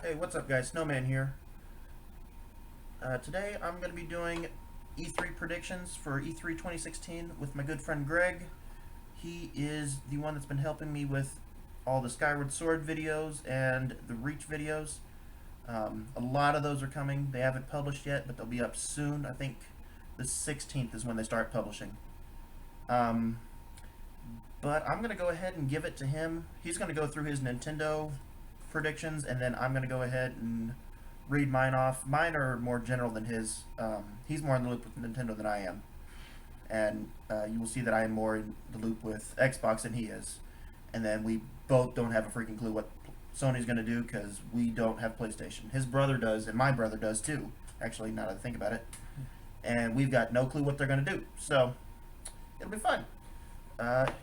Hey, what's up guys? Snowman here. Today I'm going to be doing E3 predictions for E3 2016 with my good friend Greg. He is the one that's been helping me with all the Skyward Sword videos and the Reach videos. A lot of those are coming. They haven't published yet, but they'll be up soon. I think the 16th is when they start publishing. Um, but I'm going to go ahead and give it to him. He's going to go through his Nintendo predictions, and then I'm going to go ahead and read mine off. Mine are more general than his. He's more in the loop with Nintendo than I am, and you will see that I am more in the loop with Xbox than he is. And then we both don't have a freaking clue what Sony's going to do because we don't have PlayStation. His brother does, and my brother does too. Actually, now that I think about it, and we've got no clue what they're going to do. So it'll be fun.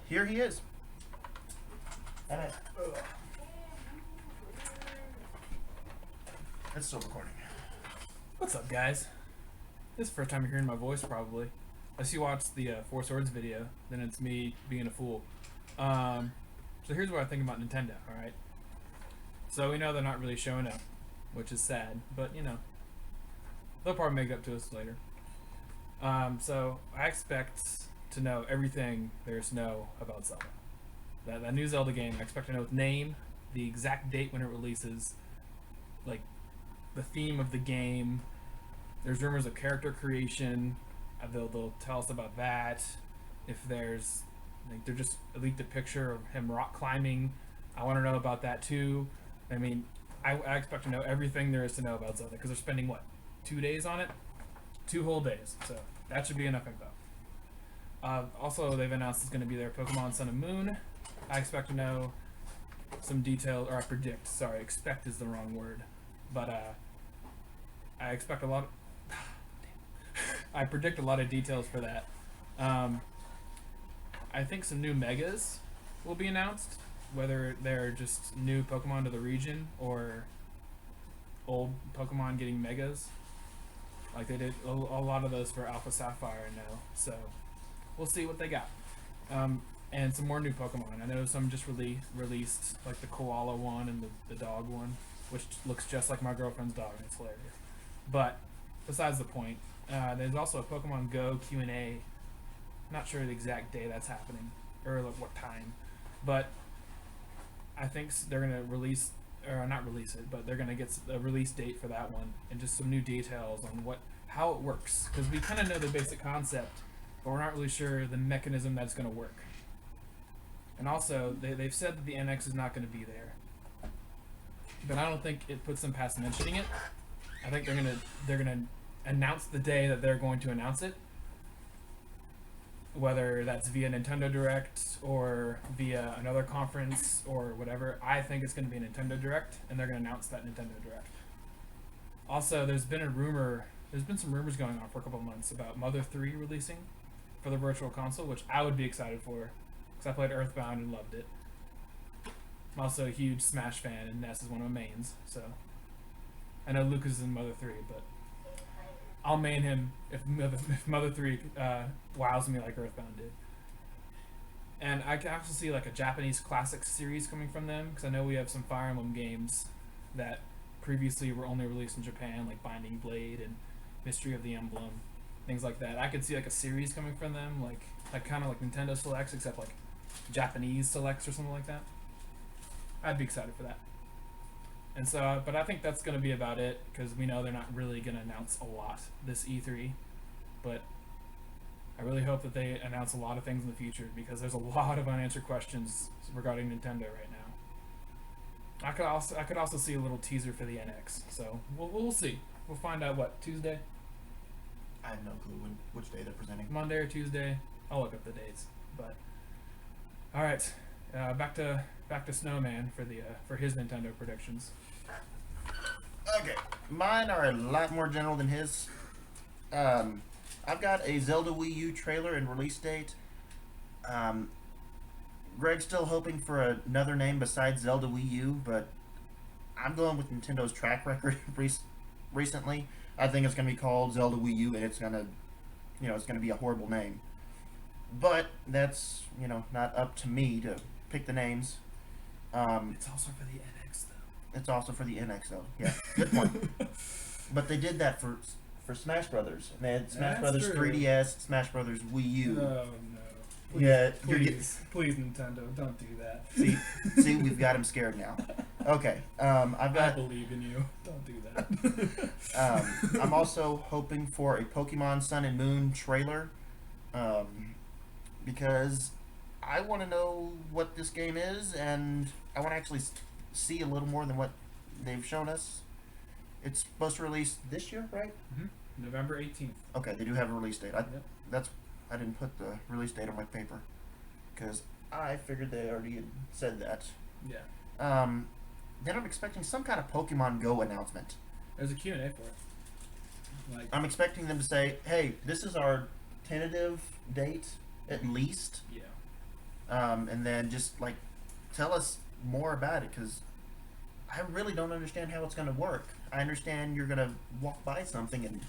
Here he is. It's still recording. What's up, guys? This is the first time you're hearing my voice, probably. Unless you watched the Four Swords video, then it's me being a fool. So here's what I think about Nintendo, alright? So we know they're not really showing up, which is sad, but you know, they'll probably make it up to us later. So I expect to know everything there is to know about Zelda. That new Zelda game, I expect to know its name, the exact date when it releases, like the theme of the game. There's rumors of character creation. They'll tell us about that. If there's like they're just leaked a picture of him rock climbing, I want to know about that too. I mean, I expect to know everything there is to know about Zelda because they're spending what, 2 days on it, 2 whole days. So that should be enough info. Also, they've announced it's going to be their Pokemon Sun and Moon. I expect to know some detail, or I predict. Sorry, expect is the wrong word. But I expect a lot. I predict a lot of details for that. I think some new megas will be announced, whether they're just new Pokemon to the region or old Pokemon getting megas. Like they did a lot of those for Alpha Sapphire now. So we'll see what they got. And some more new Pokemon. I know some just released, like the koala one and the dog one, which looks just like my girlfriend's dog, and it's hilarious. But besides the point, there's also a Pokemon Go Q&A. Not sure the exact day that's happening or like what time, but I think they're gonna release, or not release it, but they're gonna get a release date for that one and just some new details on how it works, because we kind of know the basic concept, but we're not really sure the mechanism that's gonna work. And also, they've said that the NX is not going to be there, but I don't think it puts them past mentioning it. I think they're gonna announce the day that they're going to announce it, whether that's via Nintendo Direct or via another conference or whatever. I think it's going to be a Nintendo Direct, and they're going to announce that Nintendo Direct. Also, there's been some rumors going on for a couple of months about Mother 3 releasing for the Virtual Console, which I would be excited for. I played Earthbound and loved it. I'm also a huge Smash fan, and Ness is one of my mains, so I know Lucas is in Mother 3, but I'll main him if Mother 3 wows me like Earthbound did. And I can also see like a Japanese classic series coming from them, because I know we have some Fire Emblem games that previously were only released in Japan, like Binding Blade and Mystery of the Emblem, things like that. I could see like a series coming from them, like kind of like Nintendo Selects, except like Japanese Selects or something like that. I'd be excited for that. And so, but I think that's going to be about it, because we know they're not really going to announce a lot this E3, but I really hope that they announce a lot of things in the future, because there's a lot of unanswered questions regarding Nintendo right now. I could also see a little teaser for the NX, so we'll see. We'll find out Tuesday? I have no clue which day they're presenting. Monday or Tuesday? I'll look up the dates. But all right, back to Snowman for his Nintendo predictions. Okay, mine are a lot more general than his. I've got a Zelda Wii U trailer and release date. Greg's still hoping for another name besides Zelda Wii U, but I'm going with Nintendo's track record recently. I think it's going to be called Zelda Wii U, and it's going to be a horrible name. But that's, not up to me to pick the names. It's also for the NX, though. It's also for the NX though. Yeah, good point. But they did that for Smash Brothers. And they had Smash That's Brothers true. 3DS, Smash Brothers Wii U. Oh no. Please, Yeah, please, Nintendo, don't do that. See, we've got him scared now. Okay, I've I got. believe in you. Don't do that. I'm also hoping for a Pokemon Sun and Moon trailer, because I want to know what this game is, and I want to actually see a little more than what they've shown us. It's supposed to release this year, right? November 18th. Okay, they do have a release date. Yep. I didn't put the release date on my paper because I figured they already had said that. Yeah. Then I'm expecting some kind of Pokemon Go announcement. There's a Q&A for it. Like, I'm expecting them to say, "Hey, this is our tentative date, at least," yeah. and then just like tell us more about it, because I really don't understand how it's going to work. I understand you're going to walk by something and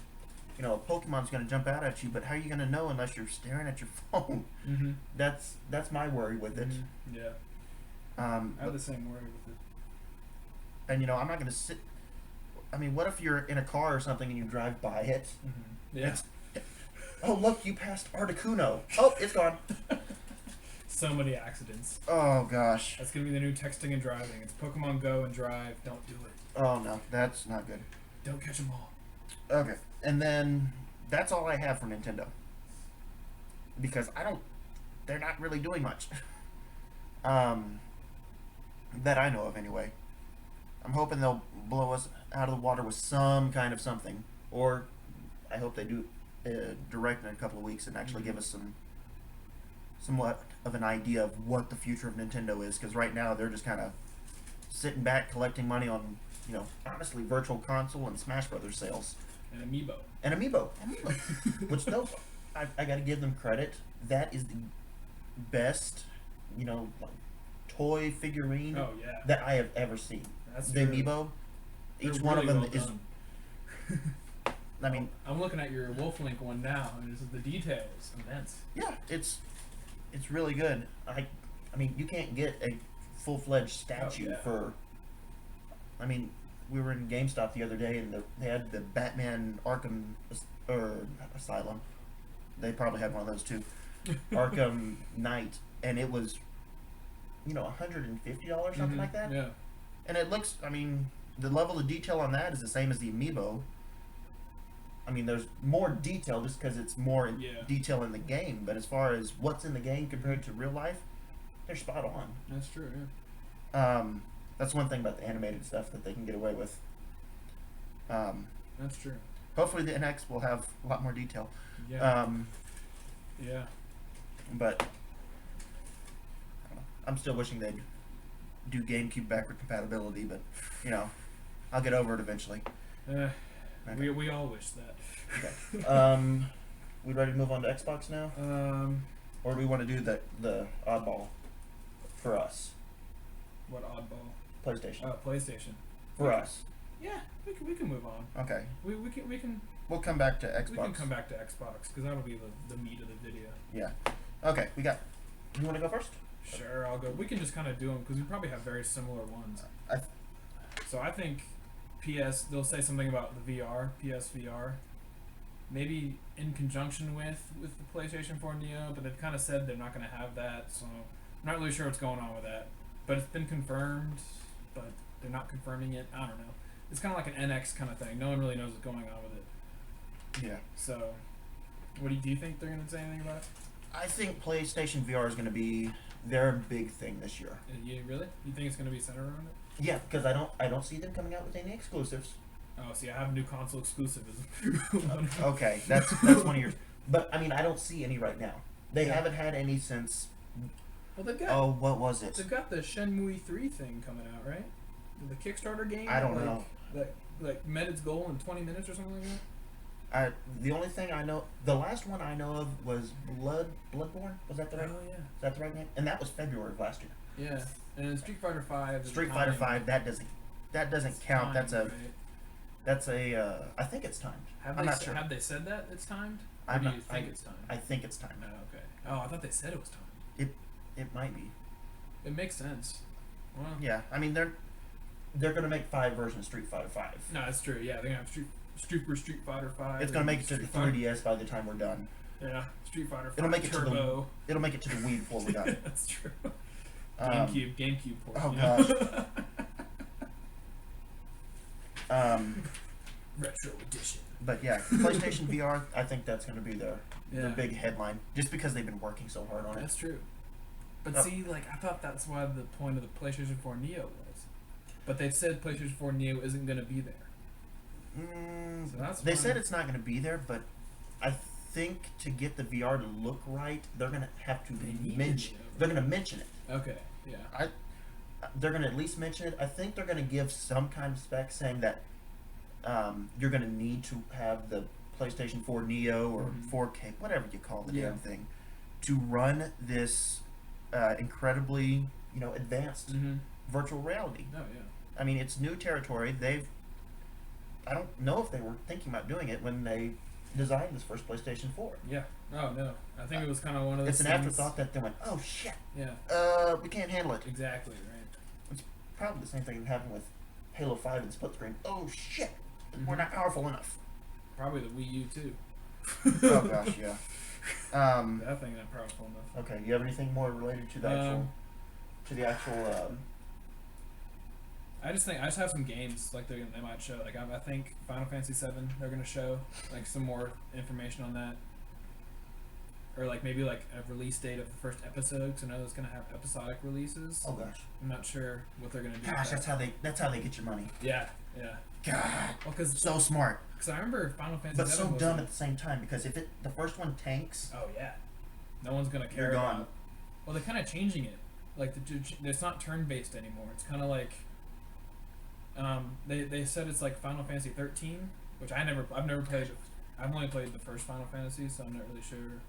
a Pokemon's going to jump out at you, but how are you going to know unless you're staring at your phone? Mm-hmm. That's my worry with it. Mm-hmm. Yeah. I have the same worry with it. And I'm not going to sit. I mean, what if you're in a car or something and you drive by it? Mm-hmm. Yeah. Oh, look, you passed Articuno. Oh, it's gone. So many accidents. Oh gosh. That's gonna be the new texting and driving. It's Pokemon Go and Drive. Don't do it. Oh no, that's not good. Don't catch them all. Okay, and then that's all I have for Nintendo, because they're not really doing much. That I know of anyway. I'm hoping they'll blow us out of the water with some kind of something, or I hope they do direct in a couple of weeks and actually give us somewhat of an idea of what the future of Nintendo is, because right now they're just kind of sitting back collecting money on, honestly, Virtual Console and Smash Brothers sales. And Amiibo. And Amiibo. Which those, I got to give them credit. That is the best, like, toy figurine that I have ever seen. That's the true. Amiibo. Each They're one really of them well is. done. I mean, I'm looking at your Wolf Link one now, and the details immense. yeah, it's really good. I mean, you can't get a full-fledged statue for. I mean, we were in GameStop the other day, and they had the Batman Arkham Asylum. They probably had one of those too. Arkham Knight, and it was, $150, something like that. Yeah. And it looks. I mean, the level of detail on that is the same as the Amiibo. I mean, there's more detail just because it's more detail in the game, but as far as what's in the game compared to real life, they're spot on. That's true, yeah. That's one thing about the animated stuff that they can get away with. That's true. Hopefully the NX will have a lot more detail. Yeah. Yeah. But I don't know. I'm still wishing they'd do GameCube backward compatibility, but, I'll get over it eventually. Okay. We all wish that. Okay. We ready to move on to Xbox now? Or do we want to do the oddball for us? What oddball? PlayStation. Oh, PlayStation. For us. Yeah, we can move on. Okay. We can. We'll come back to Xbox. We can come back to Xbox because that'll be the meat of the video. Yeah. Okay. You want to go first? Sure, I'll go. We can just kind of do them because we probably have very similar ones. So I think they'll say something about the VR, PSVR, maybe in conjunction with the PlayStation 4 Neo, but they've kind of said they're not going to have that, so I'm not really sure what's going on with that. But it's been confirmed, but they're not confirming it. I don't know. It's kind of like an NX kind of thing. No one really knows what's going on with it. Yeah. So, do you think they're going to say anything about it? I think PlayStation VR is going to be their big thing this year. You really? You think it's going to be centered around it? Yeah, because I don't see them coming out with any exclusives. Oh, see, I have a new console exclusivism. Okay, that's one of yours. But I mean, I don't see any right now. They haven't had any since. Well, they've got. Oh, what was it? They've got the Shenmue 3 thing coming out, right? The Kickstarter game. I don't know. Like met its goal in 20 minutes or something like that. The only thing I know, the last one I know of was Bloodborne. Was that the right? Oh yeah. Is that the right name? And that was February of last year. Yeah, and then Street Fighter 5. Street Fighter 5. That doesn't count. Timed, That's a. I think it's timed. I'm not sure. Have they said that it's timed? Or do you think it's timed? I think it's timed. Oh, okay. Oh, I thought they said it was timed. It might be. It makes sense. Well, yeah, I mean they're gonna make 5 versions of Street Fighter 5. No, that's true. Yeah, they're gonna have Street Fighter 5. It's gonna make it to the 3DS by the time we're done. Yeah, Street Fighter 5 It'll make it Turbo. It'll make it to the Wii before we're done. That's true. GameCube port. Oh you gosh. know? Retro edition. But yeah, PlayStation VR, I think that's going to be the big headline, just because they've been working so hard on it. That's true. But see, like, I thought that's why the point of the PlayStation 4 Neo was. But they said PlayStation 4 Neo isn't going to be there. So that's they said it's not going to be there, but I think to get the VR to look right, they're going to have to mention. They're going to mention it. Okay. Yeah. They're going to at least mention it. I think they're going to give some kind of spec saying that you're going to need to have the PlayStation 4 Neo or 4K, whatever you call the damn thing, to run this incredibly, advanced virtual reality. Oh yeah. I mean, it's new territory. I don't know if they were thinking about doing it when they designed this first PlayStation 4. Yeah. Oh no. I think it was kind of one of those. It's an afterthought that they went, oh shit. Yeah. We can't handle it. Exactly right. It's probably the same thing that happened with Halo 5 and split screen. Oh shit. We're not powerful enough. Probably the Wii U too. Oh gosh, yeah. That thing not powerful enough. Okay, you have anything more related to the actual? I just have some games like they might show. Like I think Final Fantasy VII they're gonna show like some more information on that, or like maybe like a release date of the first episode. Because I know it's gonna have episodic releases. Oh gosh. I'm not sure what they're gonna do. Gosh, that's how they get your money. Yeah. God. Well, because so smart. Because I remember Final Fantasy But VII so was dumb at the same time, because if the first one tanks, oh yeah, no one's gonna care. You're gone. About. Well, they're kind of changing it. Like it's not turn based anymore. It's kind of like they said it's like Final Fantasy 13, which I've never played. I've only played the first Final Fantasy, so I'm not really sure.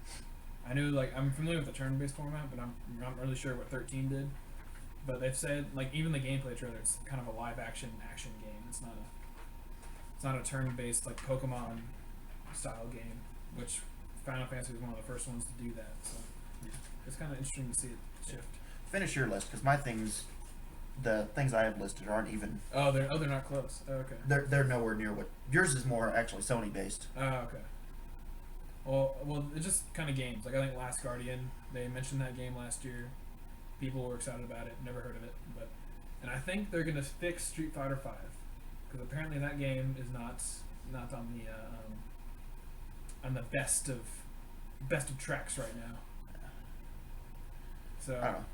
I knew I'm familiar with the turn based format, but I'm not really sure what 13 did. But they've said like even the gameplay trailer, it's kind of a live action game. It's not a turn-based like Pokemon style game, which Final Fantasy was one of the first ones to do that. So it's kind of interesting to see it shift. Finish your list, because the things I have listed aren't even. Oh, they're not close. Oh, okay. They're nowhere near what yours is. More actually Sony based. Oh, okay. Well, it's just kind of games. Like I think Last Guardian, they mentioned that game last year. People were excited about it. Never heard of it, and I think they're gonna fix Street Fighter 5. Because apparently that game is not on the best of tracks right now. So I don't know.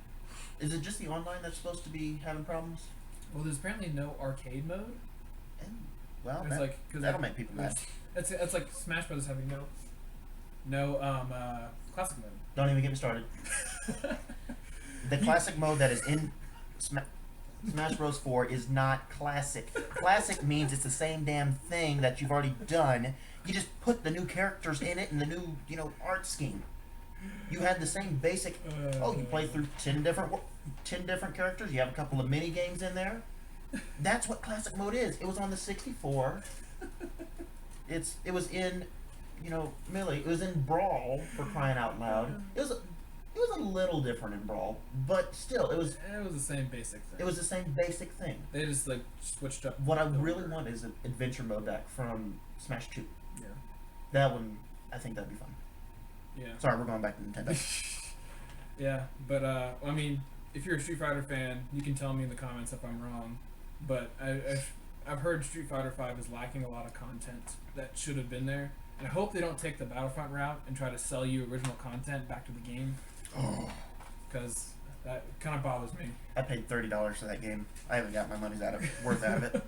Is it just the online that's supposed to be having problems? Well, there's apparently no arcade mode. Well, that'll make people mad. It's like Smash Brothers having no classic mode. Don't even get me started. The classic mode that is in Smash Bros. 4 is not classic. Classic means it's the same damn thing that you've already done. You just put the new characters in it and the new, art scheme. You had the same basic. You play through 10 different characters. You have a couple of mini games in there. That's what classic mode is. It was on the 64. It was in, Melee. It was in Brawl, for crying out loud. It was a little different in Brawl, but still, it was the same basic thing. It was the same basic thing. They just switched up. What I really want is an adventure mode back from Smash 2. Yeah. That one, I think that'd be fun. Yeah. Sorry, we're going back to Nintendo. Yeah, but I mean, if you're a Street Fighter fan, you can tell me in the comments if I'm wrong. But I've heard Street Fighter 5 is lacking a lot of content that should have been there, and I hope they don't take the Battlefront route and try to sell you original content back to the game. Oh. Because that kind of bothers me. I paid $30 for that game. I haven't got my money's worth out of it.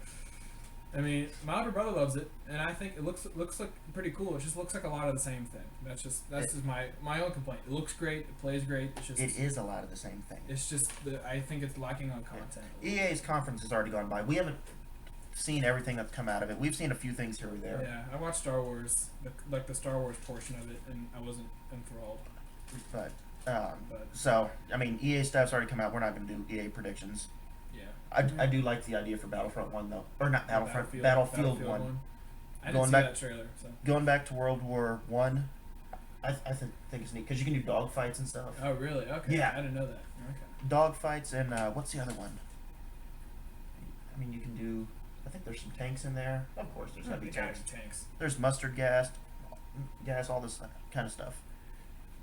I mean, my older brother loves it, and I think it looks like pretty cool. It just looks like a lot of the same thing. That's just my own complaint. It looks great. It plays great. It is a lot of the same thing. It's just I think it's lacking on content. Yeah. EA's conference has already gone by. We haven't seen everything that's come out of it. We've seen a few things here or there. Yeah, I watched Star Wars, the Star Wars portion of it, and I wasn't enthralled. But so I mean, EA stuff's already come out. We're not going to do EA predictions. Yeah. I do like the idea for Battlefront 1 though, or not Battlefront, Battlefield 1. I didn't see that trailer. So. Going back to World War 1, I think it's neat because you can do dogfights and stuff. Oh really? Okay. Yeah. I didn't know that. Okay. Dogfights and what's the other one? I mean, you can do. I think there's some tanks in there. Of course, there's gotta be tanks. Tanks. There's mustard gas, all this kind of stuff.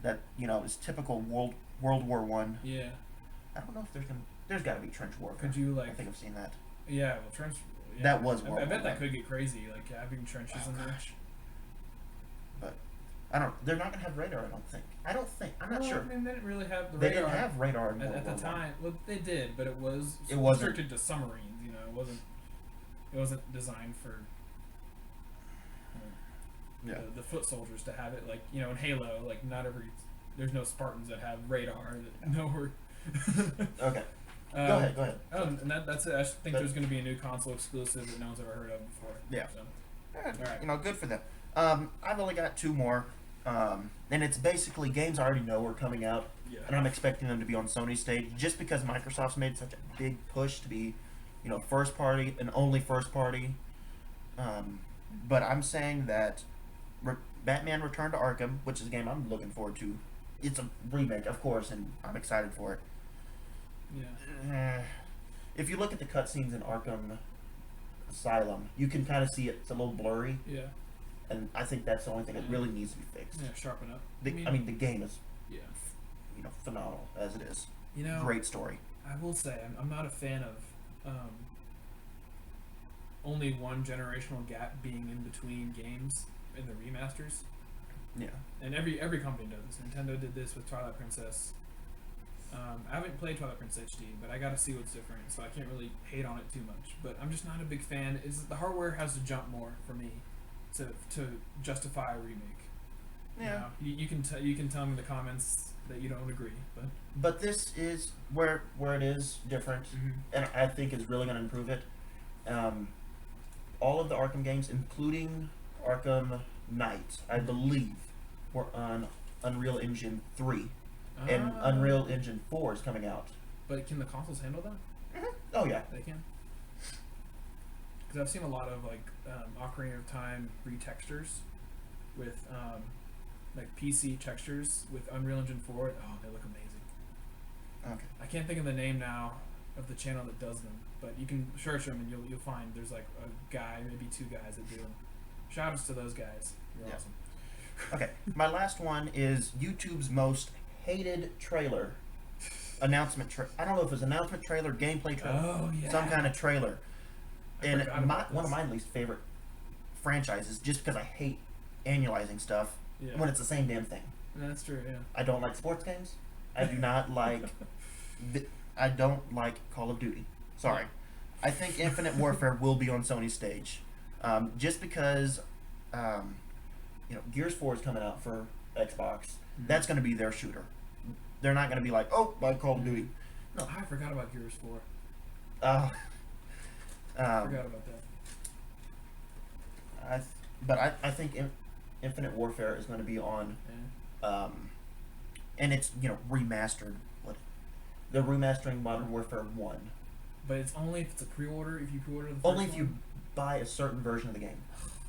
That is typical World War One. Yeah. I don't know if there's got to be trench warfare. Could you I think I've seen that. Yeah, well, trench. Yeah. That was I World bet War that One. could get crazy, like having trenches in there. Gosh. But I don't. They're not gonna have radar. I don't think. I'm not Well, sure. I mean, they didn't really have the They radar didn't have radar in at World the War One. time. Well, they did, but it was It wasn't. restricted to submarines. You know, it wasn't designed for Yeah. the foot soldiers to have it. Like in Halo, like there's no Spartans that have radar that know where. Okay. Go ahead. Oh, and that's it. I think But- there's going to be a new console exclusive that no one's ever heard of before. Yeah. So, Alright. Good for them. I've only got two more. And it's basically games I already know are coming out, yeah. and I'm expecting them to be on Sony's stage just because Microsoft's made such a big push to be, first party and only first party. But I'm saying that Batman Return to Arkham, which is a game I'm looking forward to, it's a remake, of course, and I'm excited for it. Yeah. If you look at the cutscenes in Arkham Asylum, you can kind of see it's a little blurry, Yeah. and I think that's the only thing that really needs to be fixed. Yeah. Sharpen up. The game is, Yeah. phenomenal as it is. Great story. I will say I'm not a fan of only one generational gap being in between games in the remasters. Yeah. And every company does this. Nintendo did this with Twilight Princess. I haven't played Twilight Princess HD, but I got to see what's different, so I can't really hate on it too much. But I'm just not a big fan. The hardware has to jump more for me to justify a remake. Yeah. You can you can tell me in the comments that you don't agree, but But this is where it is different, and I think is really going to improve it. All of the Arkham games, including Arkham Knight, I believe, were on Unreal Engine 3, and Unreal Engine 4 is coming out. But can the consoles handle that? Oh yeah. They can. Because I've seen a lot of Ocarina of Time retextures with like PC textures with Unreal Engine 4. Oh, they look amazing. Okay. I can't think of the name now of the channel that does them, but you can search them and you'll find there's like a guy, maybe two guys that do them. Shout outs to those guys. You're Yeah. awesome. Okay. My last one is YouTube's most hated trailer. Announcement I don't know if it was announcement trailer, gameplay trailer, Oh yeah. some kind of trailer. I And forgot about one of this. my least favorite franchises, just because I hate annualizing stuff Yeah. when it's the same damn thing. That's true. Yeah. I don't like sports games. I do not like. I don't like Call of Duty. Sorry. I think Infinite Warfare will be on Sony's stage, just because, Gears 4 is coming out for Xbox. That's going to be their shooter. They're not going to be like, oh, like Call of Duty. No, I forgot about Gears 4. Uh, I forgot about that. I think Infinite Warfare is going to be on, Yeah. and it's remastered. They're remastering Modern Warfare 1. But it's only if it's a pre-order. If you pre-order the first Only if you one? buy a certain version of the game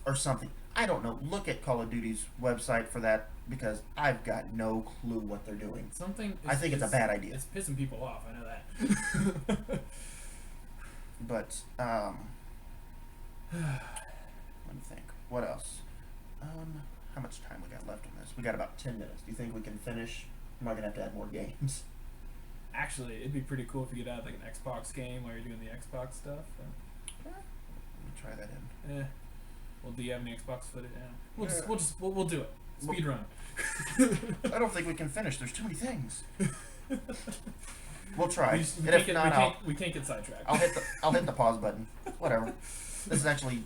or something. I don't know. Look at Call of Duty's website for that because I've got no clue what they're doing. Something. I think it's a bad idea. It's pissing people off. I know that. But let me think. What else? How much time we got left on this? We got about 10 minutes. Do you think we can finish? Am I gonna have to add more games? Actually, it'd be pretty cool if you could add like an Xbox game while you're doing the Xbox stuff. Let me try that in. Well, do you have any Xbox footage? Yeah. Yeah. We'll do it. Speed run. I don't think we can finish. There's too many things. We'll try. We And if not, we can't get sidetracked. I'll hit the pause button. Whatever. This is actually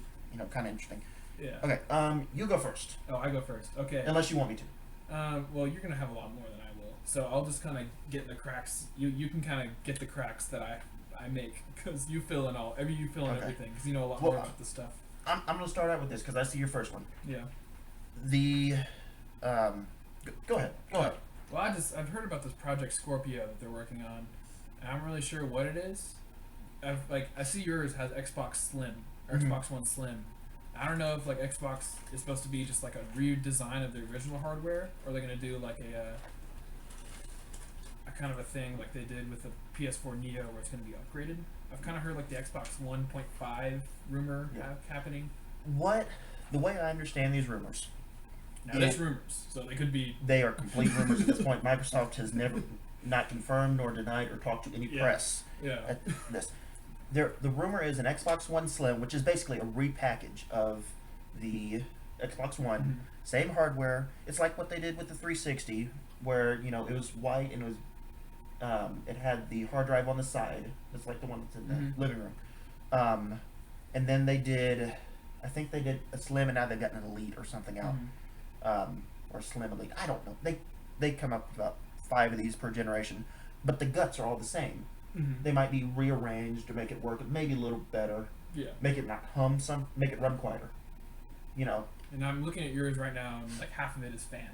kind of interesting. Yeah. Okay. You go first. Oh, I go first. Okay. Unless you want me to. Well, you're gonna have a lot more than I will, so I'll just kind of get the cracks. You can kind of get the cracks that I make because you fill in Okay. everything because you know a lot more about this stuff. I'm gonna start out with this because I see your first one. Yeah. The go ahead. Go ahead. Well, I've heard about this Project Scorpio that they're working on, and I'm really sure what it is. I see yours has Xbox Slim or Mhm. Xbox One Slim. I don't know if like Xbox is supposed to be just like a redesign of the original hardware, or they're gonna do like a kind of a thing like they did with the PS4 Neo, where it's gonna be upgraded. I've kind of heard like the Xbox 1.5 rumor happening. The way I understand these rumors, Now that's rumors, so they could be. They are complete rumors at this point. Microsoft has never not confirmed nor denied or talked to any press at this. The rumor is an Xbox One Slim, which is basically a repackage of the Xbox One, Mm-hmm. same hardware. It's like what they did with the 360, where it was white and it was it had the hard drive on the side. It's like the one that's in the Mm-hmm. living room. And then I think they did a Slim, and now they've got an Elite or something out. Mm-hmm. Or Slim Elite. I don't know. They come up with about 5 of these per generation, but the guts are all the same. Mm-hmm. They might be rearranged to make it work maybe a little better. Yeah. Make it not hum some. Make it run quieter. And I'm looking at yours right now, and like half of it is fan.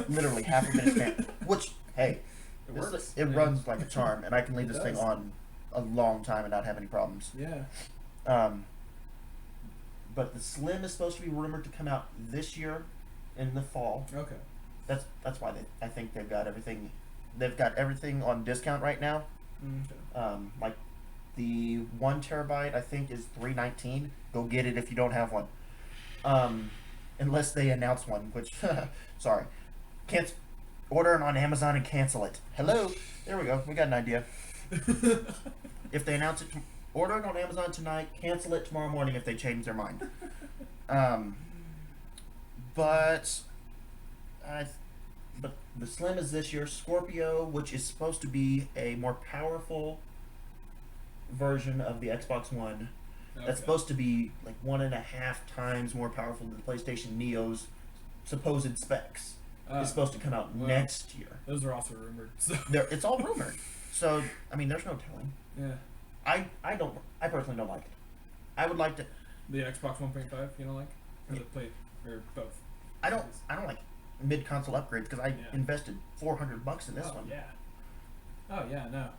Literally half of it is fan. Which, hey, It works. it runs like a charm, and I can leave this thing does. on a long time and not have any problems. Yeah. But the Slim is supposed to be rumored to come out this year, in the fall. Okay. That's why I think they've got everything. They've got everything on discount right now. Okay. Like the 1 terabyte I think is $319. Go get it if you don't have one. Unless they announce one, which sorry, can't order it on Amazon and cancel it. Hello, there we go. We got an idea. If they announce it, order it on Amazon tonight. Cancel it tomorrow morning if they change their mind. But the Slim is this year. Scorpio, which is supposed to be a more powerful version of the Xbox One. Okay. That's supposed to be like 1.5 times more powerful than the PlayStation Neo's supposed specs. It's supposed to come out next year. Those are also rumored. So. It's all rumored. So I mean, there's no telling. Yeah. I personally don't like it. I would like to. The Xbox 1.5, you don't like? Or the play, or both? I don't like mid console upgrades because I invested $400 in this one. Yeah. Oh yeah, no.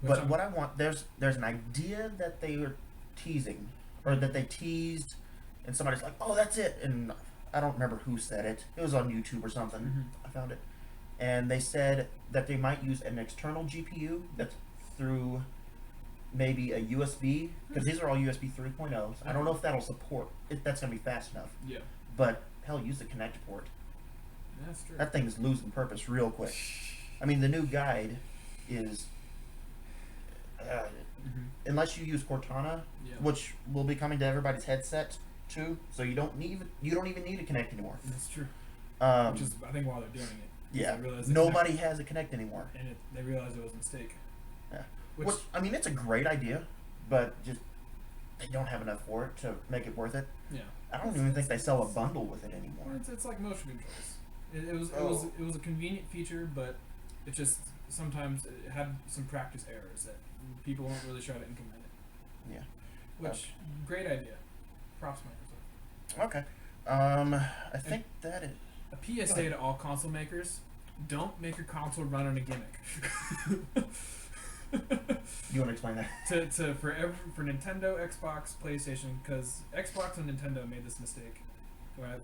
But what I want, there's an idea that they were teasing, or that they teased, and somebody's like, "Oh, that's it," and I don't remember who said it. It was on YouTube or something. Mm-hmm. I found it, and they said that they might use an external GPU that's through maybe a USB, because these are all USB 3.0s. I don't know if that'll support if that's gonna be fast enough. Yeah. But hell, use the connect port. That's true. That thing's losing purpose real quick. I mean, the new guide is. Unless you use Cortana, which will be coming to everybody's headset too, so you don't even need a Connect anymore. That's true. Which is, I think, why they're doing it. Yeah. They Nobody has a Connect anymore. And they realized it was a mistake. Yeah. Which I mean, it's a great idea, but just they don't have enough for it to make it worth it. Yeah. I don't even think they sell a bundle with it anymore. It's like motion controls. It was a convenient feature, but it just sometimes it had some practice errors that people weren't really sure to implement it. Yeah. Which great idea. Props Microsoft. Okay. I think that is A PSA to all console makers: don't make your console run on a gimmick. You want to explain that? For Nintendo, Xbox, PlayStation, because Xbox and Nintendo made this mistake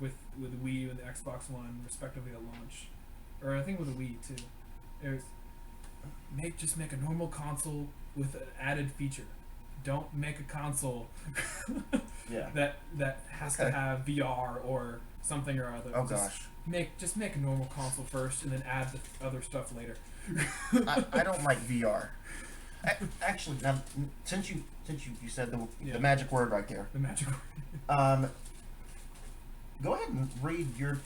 with Wii and the Xbox One respectively at launch, or I think with the Wii too. It was just make a normal console with an added feature. Don't make a console that has to have VR or something or other. Oh gosh. Just make a normal console first and then add the other stuff later. I don't like VR. Actually, now since you said the magic word right there, The magic word. Go ahead and read your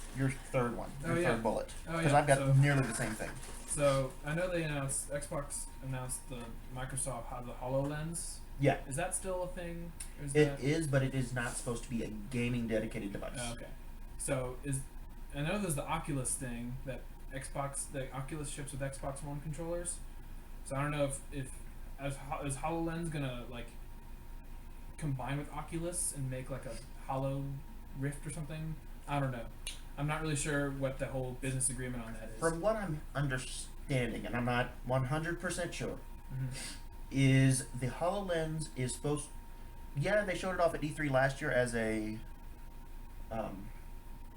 third one, your third bullet, because I've got nearly the same thing. So I know Xbox announced the Microsoft the HoloLens. Yeah. Is that still a thing? Or It is, but it is not supposed to be a gaming dedicated device. Okay. So I know there's the Oculus thing that the Oculus ships with Xbox One controllers. So I don't know if is HoloLens gonna like combine with Oculus and make like a Holo Rift or something? I don't know. I'm not really sure what the whole business agreement on that is. From what I'm understanding, and I'm not 100% sure, Mm-hmm. is the HoloLens is supposed. Yeah, they showed it off at E3 last year as a.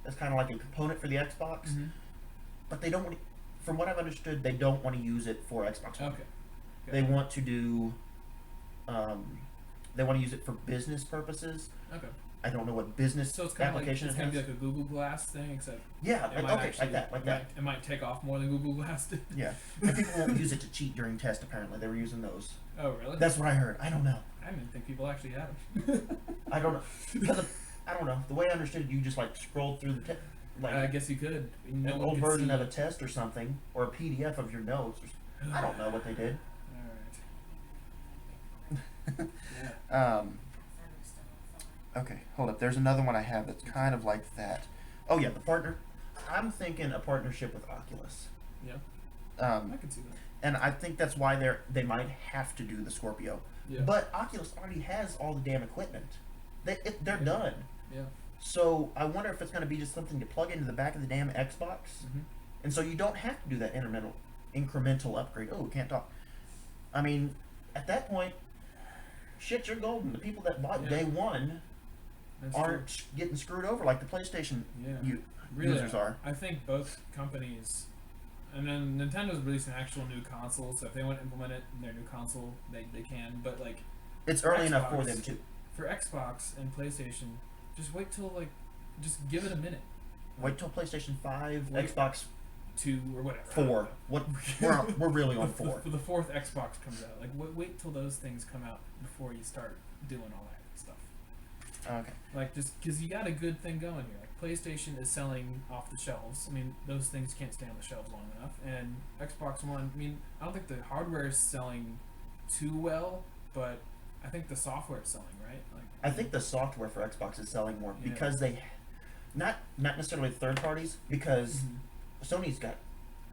As kind of like a component for the Xbox, Mm-hmm. but they don't want. From what I've understood, they don't want to use it for Xbox One. Okay. They want to do. They want to use it for business purposes. Okay. I don't know what business So it's kind of like application it's it gonna be has. like a Google Glass thing, except Yeah, it like, might okay, actually, like that. It might take off more than Google Glass did. Yeah, and people won't use it to cheat during tests. Apparently, they were using those. Oh really? That's what I heard. I don't know. I didn't think people actually had them. I don't know. Because I don't know. The way I understood it, you just like scrolled through the test, like I guess you could. No an one old could version see. of a test or something, or a PDF of your notes. I don't know what they did. All right. Yeah. Okay, hold up. There's another one I have that's kind of like that. Oh yeah, the partner. I'm thinking a partnership with Oculus. Yeah. I can see that. And I think that's why they might have to do the Scorpio. Yeah. But Oculus already has all the damn equipment. They're done. Yeah. So I wonder if it's going to be just something to plug into the back of the damn Xbox, Mm-hmm. and so you don't have to do that incremental upgrade. Oh, can't talk. I mean, at that point, shit, you're golden. The people that bought day one That's aren't getting screwed over like the PlayStation Yeah. users are. I think both companies, and then Nintendo's releasing an actual new console, so if they want to implement it in their new console, they can. But like, It's early Xbox, enough for them too. For Xbox and PlayStation, just wait till just give it a minute. Wait till PlayStation 5, Wait. Xbox 2 or whatever. 4. What we're really on 4. The fourth Xbox comes out. Like wait till those things come out before you start doing all that stuff. Okay. Like just because you got a good thing going here. Like PlayStation is selling off the shelves. I mean, those things can't stay on the shelves long enough. And Xbox One. I mean, I don't think the hardware is selling too well, but I think the software is selling, right? Like I think the software for Xbox is selling more Yeah. because they, not necessarily third parties, because Sony's got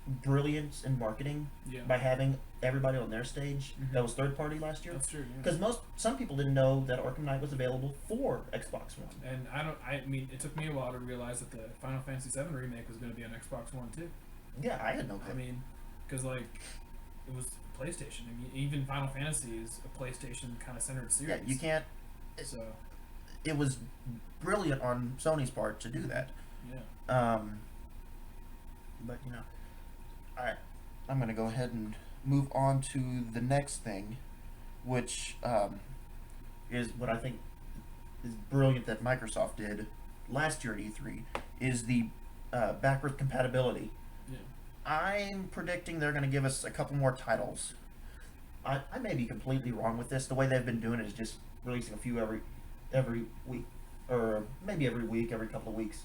brilliance in marketing Yeah. by having everybody on their stage Mhm. that was third party last year. That's true. Yeah. Because some people didn't know that Arkham Knight was available for Xbox One. And I mean, it took me a while to realize that the Final Fantasy VII remake was going to be on Xbox One too. Yeah, I had no I clue. mean, because like it was PlayStation. I mean, even Final Fantasy is a PlayStation kind of centered series. Yeah, you can't. So It was brilliant on Sony's part to do that. yeah. But alright, I'm gonna go ahead and move on to the next thing, which is what I think is brilliant that Microsoft did last year at E3, is the backwards compatibility. Yeah. I'm predicting they're gonna give us a couple more titles. I may be completely wrong with this. The way they've been doing it is just releasing a few every week, or maybe every week, every couple of weeks.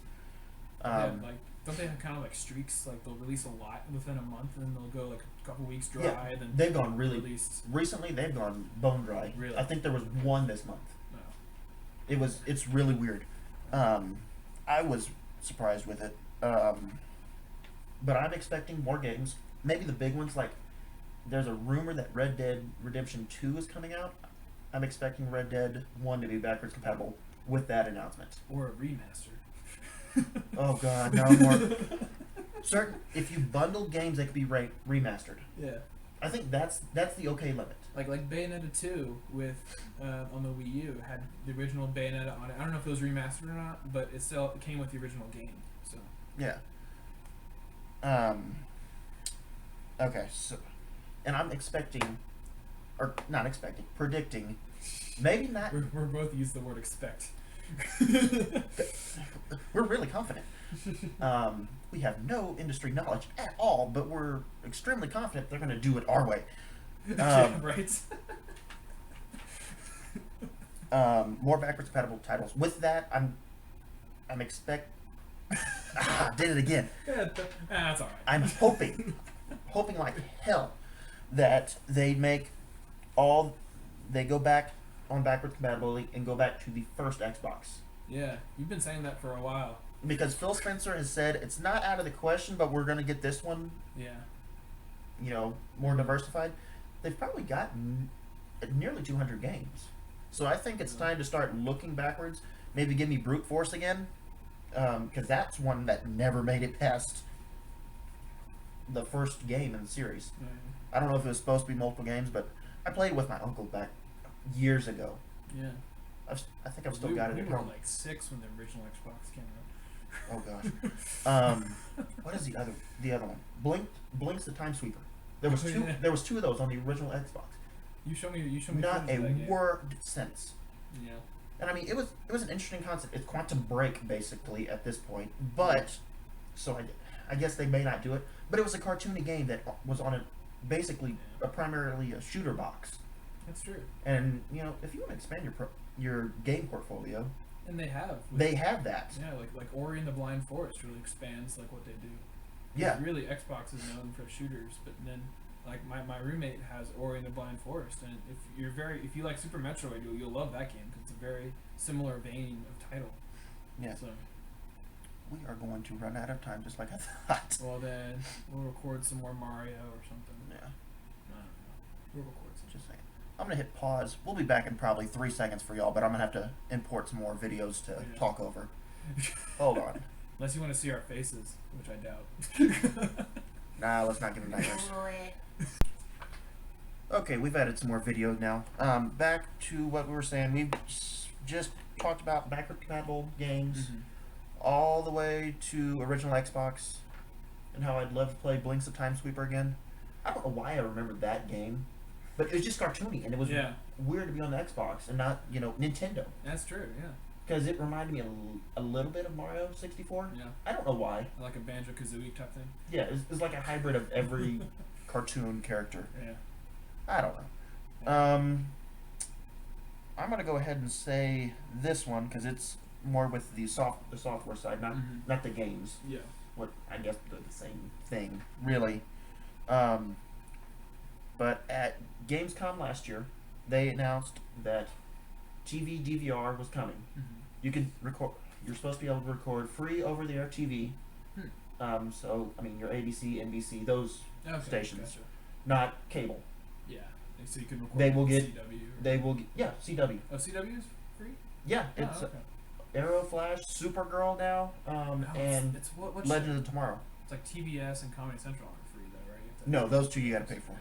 Yeah, like don't they have kind of like streaks? Like they'll release a lot within a month, and then they'll go like a couple weeks dry. Yeah, then they've gone really release. recently. They've gone bone dry. Really? I think there was one this month. No. It's really weird. I was surprised with it. But I'm expecting more games. Maybe the big ones, like there's a rumor that Red Dead Redemption 2 is coming out. I'm expecting Red Dead 1 to be backwards compatible with that announcement. Or a remaster. Oh god, no more. If you bundle games, they could be remastered. Yeah. I think that's the okay limit. Like Bayonetta 2 with on the Wii U had the original Bayonetta on it. I don't know if it was remastered or not, but it came with the original game. So Yeah. Okay, so, and I'm predicting, maybe not. we're both use the word expect. We're really confident. We have no industry knowledge at all, but we're extremely confident they're going to do it our way. Yeah, right. More backwards compatible titles. With that, I'm did it again. Yeah, that's all right. I'm hoping like hell that they go back on backwards compatibility and go back to the first Xbox. Yeah, you've been saying that for a while. Because Phil Spencer has said it's not out of the question, but we're going to get this one, Yeah. More diversified. They've probably got nearly 200 games. So I think it's time to start looking backwards. Maybe give me Brute Force again, because that's one that never made it past the first game in the series. Yeah. I don't know if it was supposed to be multiple games, but I played with my uncle back years ago. Yeah. I think I've still got it we at were home. like 6 when the original Xbox came out. Oh gosh. What is the other one? Blink's the Time Sweeper. There was Oh, two. yeah. There was two of those on the original Xbox. You show me. Not footage a of that game. word since. Yeah. And I mean, it was an interesting concept. It's Quantum Break basically at this point, but so I guess they may not do it. But it was a cartoony game that was on basically primarily a shooter box. That's true. And if you want to expand your game portfolio, And they have. they have that. Yeah, like Ori and the Blind Forest really expands like what they do. 'Cause Yeah. really, Xbox is known for shooters, but then like my roommate has Ori and the Blind Forest, and if you like Super Metroid, you'll love that game because it's a very similar vein of title. Yeah. So We are going to run out of time, just like I thought. well then we'll record some more Mario or something. Yeah. I don't know. We'll record some. Just saying. I'm gonna hit pause. We'll be back in probably 3 seconds for y'all, but I'm gonna have to import some more videos to Yeah. talk over. Hold on. Unless you want to see our faces, which I doubt. Nah, let's not give them nightmares. Okay, we've added some more videos now. Back to what we were saying. We've just talked about backward compatible games, Mhm. all the way to original Xbox, and how I'd love to play Blinks of Time Sweeper again. I don't know why I remembered that game, but it was just cartoony, and it was Yeah. weird to be on the Xbox and not, Nintendo. That's true. Yeah. Because it reminded me a little bit of Mario 64. Yeah. I don't know why. Like a Banjo Kazooie type thing. Yeah, it's like a hybrid of every cartoon character. Yeah. I don't know. I'm gonna go ahead and say this one because it's more with the software side, Mhm. not the games. Yeah. What I guess they're the same thing, really. But at Gamescom last year, they announced that TV DVR was coming. Mm-hmm. You could record. You're supposed to be able to record free over-the-air TV. So I mean, your ABC, NBC, those Okay, stations, gotcha. not cable. Yeah. So you can record They will get. CW. Or... They will. Yeah, CW. Oh, CW is free? Yeah, Oh, it's okay. Arrow, Flash, Supergirl now, No, and it's what Legend of Tomorrow. It's like TBS and Comedy Central aren't free though, right? You have to- No, those two you gotta pay for.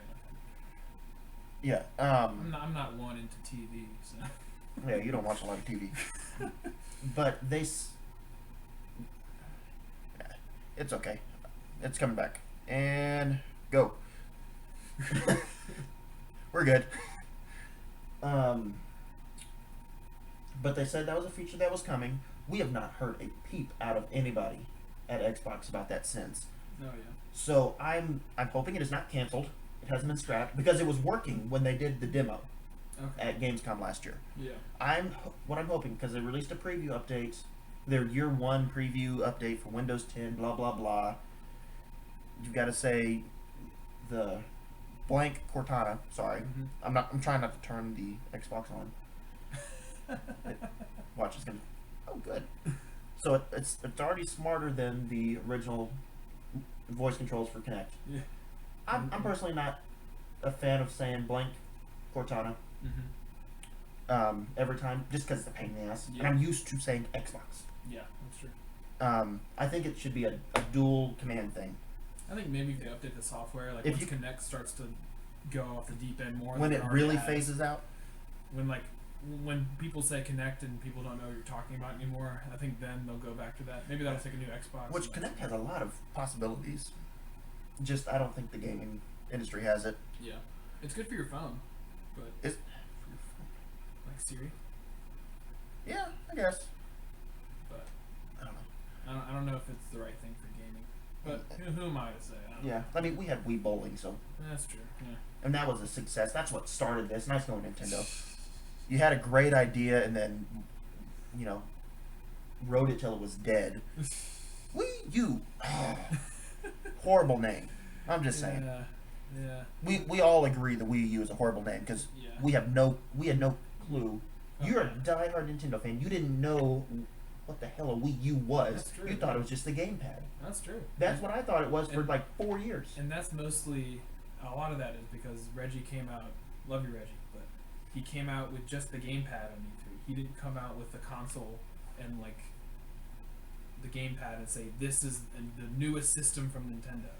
Yeah. I'm not one into TV, so. Yeah, you don't watch a lot of TV. But it's okay. It's coming back. And go. We're good. But they said that was a feature that was coming. We have not heard a peep out of anybody at Xbox about that since. Oh yeah. So I'm hoping it is not canceled. It hasn't been scrapped because it was working when they did the demo Okay. at Gamescom last year. Yeah. I'm hoping because they released a preview update, their year one preview update for Windows 10, blah blah blah. You've got to say the blank Cortana. Sorry, Mhm. I'm trying not to turn the Xbox on. Watch, it's gonna. Oh, good. So it's already smarter than the original voice controls for Kinect. Yeah. I'm personally not a fan of saying blank Cortana every time, just because it's a pain in the ass. Yeah. And I'm used to saying Xbox. Yeah, that's true. I think it should be a dual command thing. I think maybe if they update the software, like If once you- Connect starts to go off the deep end more, When than it already really has. phases out. When people say Connect and people don't know what you're talking about anymore, I think then they'll go back to that. Maybe that'll take a new Xbox. Which and Kinect has a lot of possibilities. Just, I don't think the gaming industry has it. Yeah, it's good for your phone, but It's, like Siri. yeah, I guess. But I don't know. I don't know if it's the right thing for gaming. But who am I to say? I don't know. Yeah, I mean, we had Wii Bowling, so. That's true. Yeah. And that was a success. That's what started this. Nice going, Nintendo. You had a great idea and then, rode it till it was dead. Wii U. Horrible name. I'm just saying. Yeah. We all agree the Wii U is a horrible name because Yeah. we had no clue. You're a Okay. diehard Nintendo fan. You didn't know what the hell a Wii U was. That's true. You thought it was just the gamepad. That's true. That's what I thought it was for and- like 4 years. And that's mostly a lot of that is because Reggie came out. Love you, Reggie, but he came out with just the gamepad on E3. He didn't come out with the console and like the gamepad and say this is the newest system from Nintendo.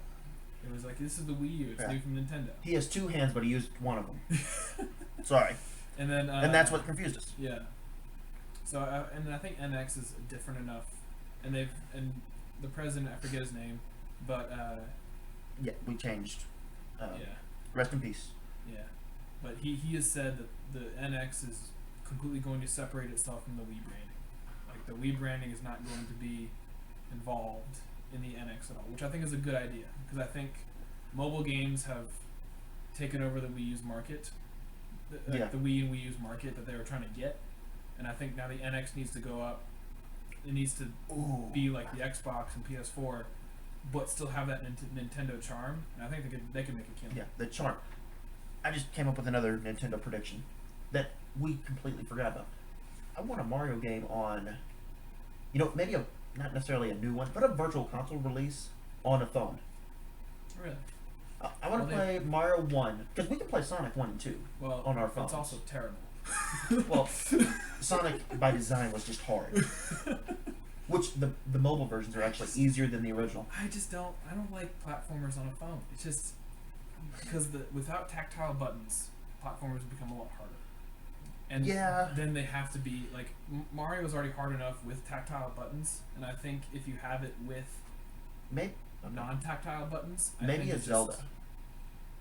It was like this is the Wii U. It's Yeah. new from Nintendo. He has 2 hands, but he used one of them. Sorry. And then And that's what confused us. Yeah. So and I think NX is different enough, and the president, I forget his name, but Yeah, we changed. Yeah. Rest in peace. Yeah. But he has said that the NX is completely going to separate itself from the Wii branding. Like the Wii branding is not going to be involved in the NX at all, which I think is a good idea because I think mobile games have taken over the Wii U's market, the Wii and Wii U's market that they were trying to get, and I think now the NX needs to go up. It needs to be like the Xbox and PS4, but still have that Nintendo charm, and I think they could make a killing. Yeah, the charm. I just came up with another Nintendo prediction that we completely forgot about. I want a Mario game on, maybe not necessarily a new one, but a virtual console release on a phone. Really? I want to play Mario 1, because we can play Sonic 1 and 2 on our phones. It's also terrible. Well, Sonic by design was just hard. Which the mobile versions are actually easier than the original. I don't like platformers on a phone. It's just because without tactile buttons, platformers become a lot harder. And then they have to be like Mario is already hard enough with tactile buttons, and I think if you have it with non-tactile buttons, maybe a Zelda.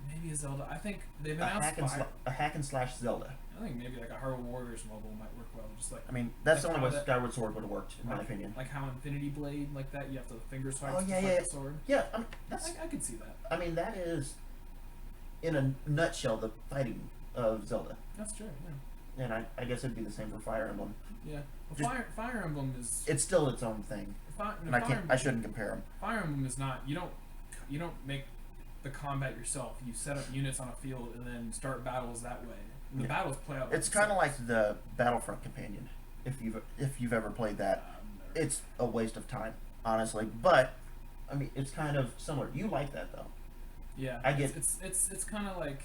Maybe a Zelda. I think they've announced a hack and slash Zelda. I think maybe like a Hyrule Warriors mobile might work well. Just like that's the only way Skyward Sword would have worked, in my opinion. Like how Infinity Blade, like that, you have to finger swipe to fight the sword. Yeah, I could see that. That is, in a nutshell, the fighting of Zelda. That's true. Yeah. And I guess it'd be the same for Fire Emblem. Yeah, well, Fire Emblem is. It's still its own thing. I shouldn't compare them. Fire Emblem is not. You don't make the combat yourself. You set up units on a field and then start battles that way. And the battles play out. It's kind of like the Battlefront companion. If you've ever played that, it's a waste of time, honestly. But it's kind of similar. You like that though? Yeah, I get. It's kind of like.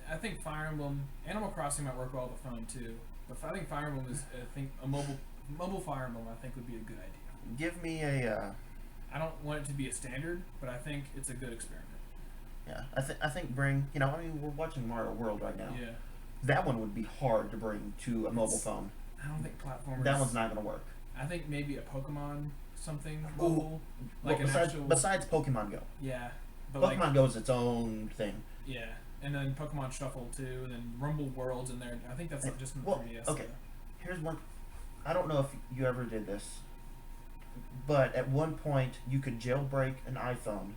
I think Fire Emblem, Animal Crossing might work well with the phone too. But I think Fire Emblem is. I think a mobile Fire Emblem. I think would be a good idea. Give me a. I don't want it to be a standard, but I think it's a good experiment. Yeah, I think bring. We're watching Mario World right now. Yeah. That one would be hard to bring to a mobile phone. I don't think platformers. That one's not going to work. I think maybe a Pokemon something mobile, like besides Pokemon Go. Yeah, but Pokemon Go is its own thing. Yeah, and then Pokemon Shuffle too, and then Rumble Worlds in there. I think that's just in the 3DS. Okay, here's one. I don't know if you ever did this, but at one point you could jailbreak an iPhone.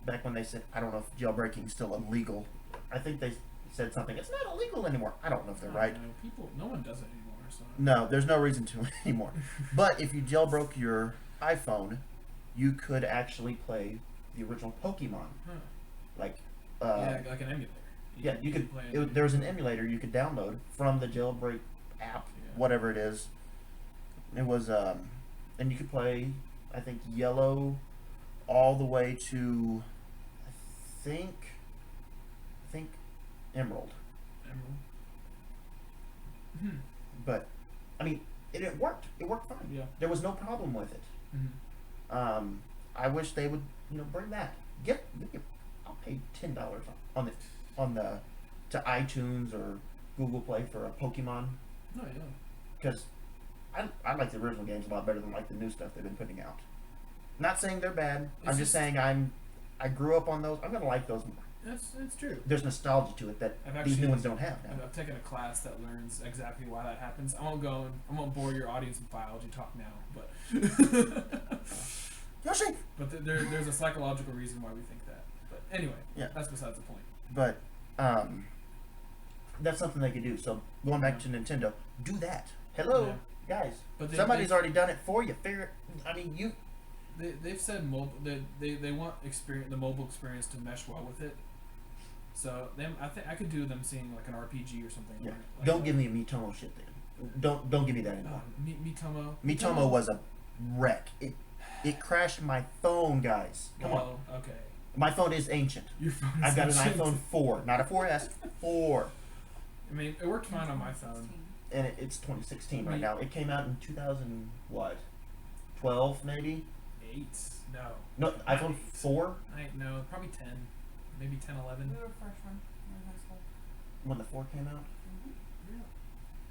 Back when they said, I don't know if jailbreaking is still illegal. I think they said something. It's not illegal anymore. I don't know if they're right. No one does it anymore. So. No, there's no reason to anymore. But if you jailbroke your iPhone, you could actually play the original Pokemon. Huh. Like an emulator. You could. There was an emulator you could download from the jailbreak app, whatever it is. It was and you could play, I think, Yellow, all the way to, I think Emerald. Mm-hmm. But it worked. It worked fine. Yeah. There was no problem with it. Mm-hmm. I wish they would, bring that. I'll pay $10 to iTunes or Google Play for a Pokemon. Oh yeah. Because I like the original games a lot better than the new stuff they've been putting out. Not saying they're bad. I'm just saying I grew up on those. I'm gonna like those more. That's true. There's nostalgia to it that these new ones don't have now. I've taken a class that learns exactly why that happens. I won't bore your audience with biology talk now, but Yoshi. But there's a psychological reason why we think that. But anyway, that's besides the point. But that's something they could do. So going back to Nintendo, do that. Hello, guys. But somebody's already done it for you. Figure it. They've said they want the mobile experience to mesh well with it. So I think I could do them seeing like an RPG or something. Yeah. Don't give me a Miitomo shit then. Don't give me that anymore. Miitomo was a wreck. It crashed my phone, guys. Come on. Okay. My phone is ancient. Your phone is I've got ancient. an iPhone 4, not a 4S, 4. It worked fine on my phone. And it's 2016 right now. It came out in 2012 maybe. 8? No, iPhone 4. No, probably 10, maybe 10, 11. We were freshmen in high school. When the 4 came out. Mm-hmm.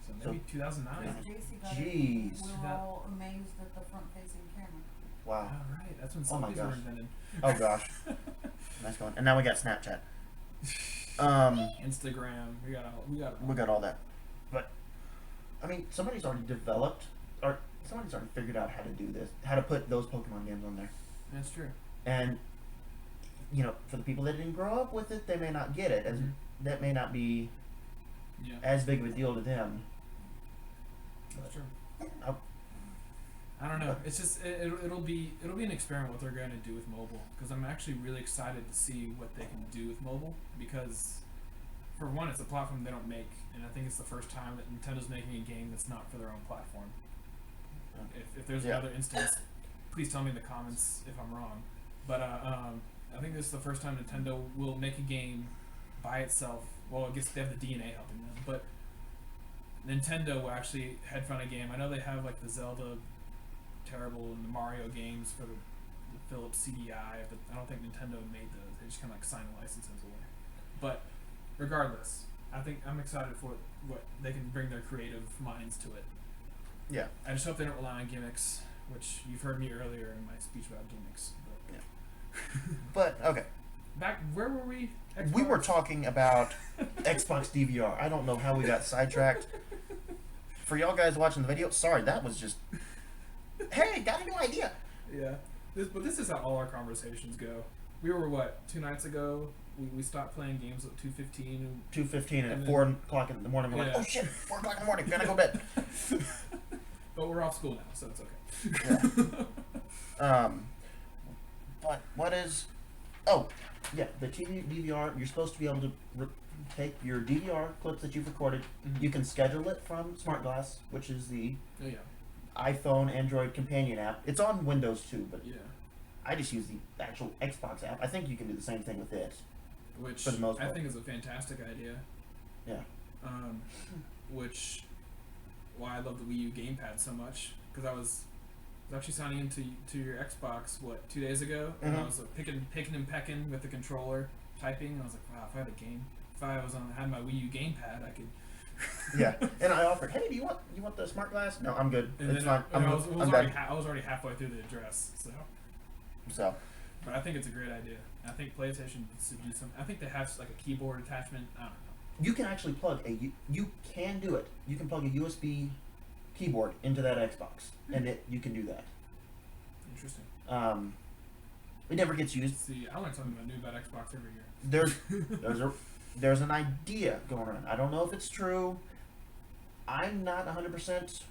So maybe 2009. JC got Jeez. it. We were all amazed at the front-facing camera. Wow. All right, that's when selfies were invented. Oh gosh. Nice going. And now we got Snapchat. Instagram. We We got all that. But I mean, somebody's already developed, or somebody's already figured out how to do this, how to put those Pokemon games on there. That's true. And you know, for the people that didn't grow up with it, they may not get it, as that may not be as big of a deal to them. That's true. Oh, I don't know. It's just it'll be an experiment what they're going to do with mobile, because I'm actually really excited to see what they can do with mobile, because for one, it's a platform they don't make, and I think it's the first time that Nintendo's making a game that's not for their own platform. If there's another instance, please tell me in the comments if I'm wrong. But I think this is the first time Nintendo will make a game by itself. Well, I guess they have the DNA helping them, but Nintendo will actually headfront a game. I know they have like the Zelda terrible and the Mario games for the Philips CDI, but I don't think Nintendo made those. They just kind of like signed the licenses away. But regardless, I think I'm excited for what they can bring their creative minds to it. yeah. I just hope they don't rely on gimmicks, which you've heard me earlier in my speech about gimmicks. But, But okay, back where were we? we were Xbox? talking about Xbox DVR. I don't know how we got sidetracked. For y'all guys watching the video, sorry, that was just. Hey, got a new idea. Yeah, but this is how all our conversations go. We were 2 nights ago. We stopped playing games at 2:15. 2:15 and And at then- 4 o'clock in the morning. We're like, Yeah. oh shit, 4 o'clock in the morning, gotta go to bed. But we're off school now, so it's okay. But what is? Oh, yeah, the TV DVR. You're supposed to be able to take your DVR clips that you've recorded. Mhm. You can schedule it from Smart Glass, which is the Oh yeah, iPhone Android companion app. It's on Windows too, but yeah. I just use the actual Xbox app. I think you can do the same thing with it. Which For the most I part. think is a fantastic idea. Yeah. Which why I love the Wii U gamepad so much, because I was actually signing into your Xbox 2 days ago, and I Mhm. was like, picking and pecking with the controller, typing, and I was like, wow, if I had a game, if I had my Wii U gamepad, I could. Yeah, and I offered, hey, do you want the Smart Glass? No, I'm good. And It's then fine. I was I'm already done. I was already halfway through the address, so. So, But I think it's a great idea. I think PlayStation should do some. I think they have like a keyboard attachment. I don't know. you can actually plug you can do it. You can plug a USB keyboard into that Xbox, and you can do that. Interesting. It never gets used. See, I learn something new about Xbox every year. There's an idea going around. I don't know if it's true. I'm not 100%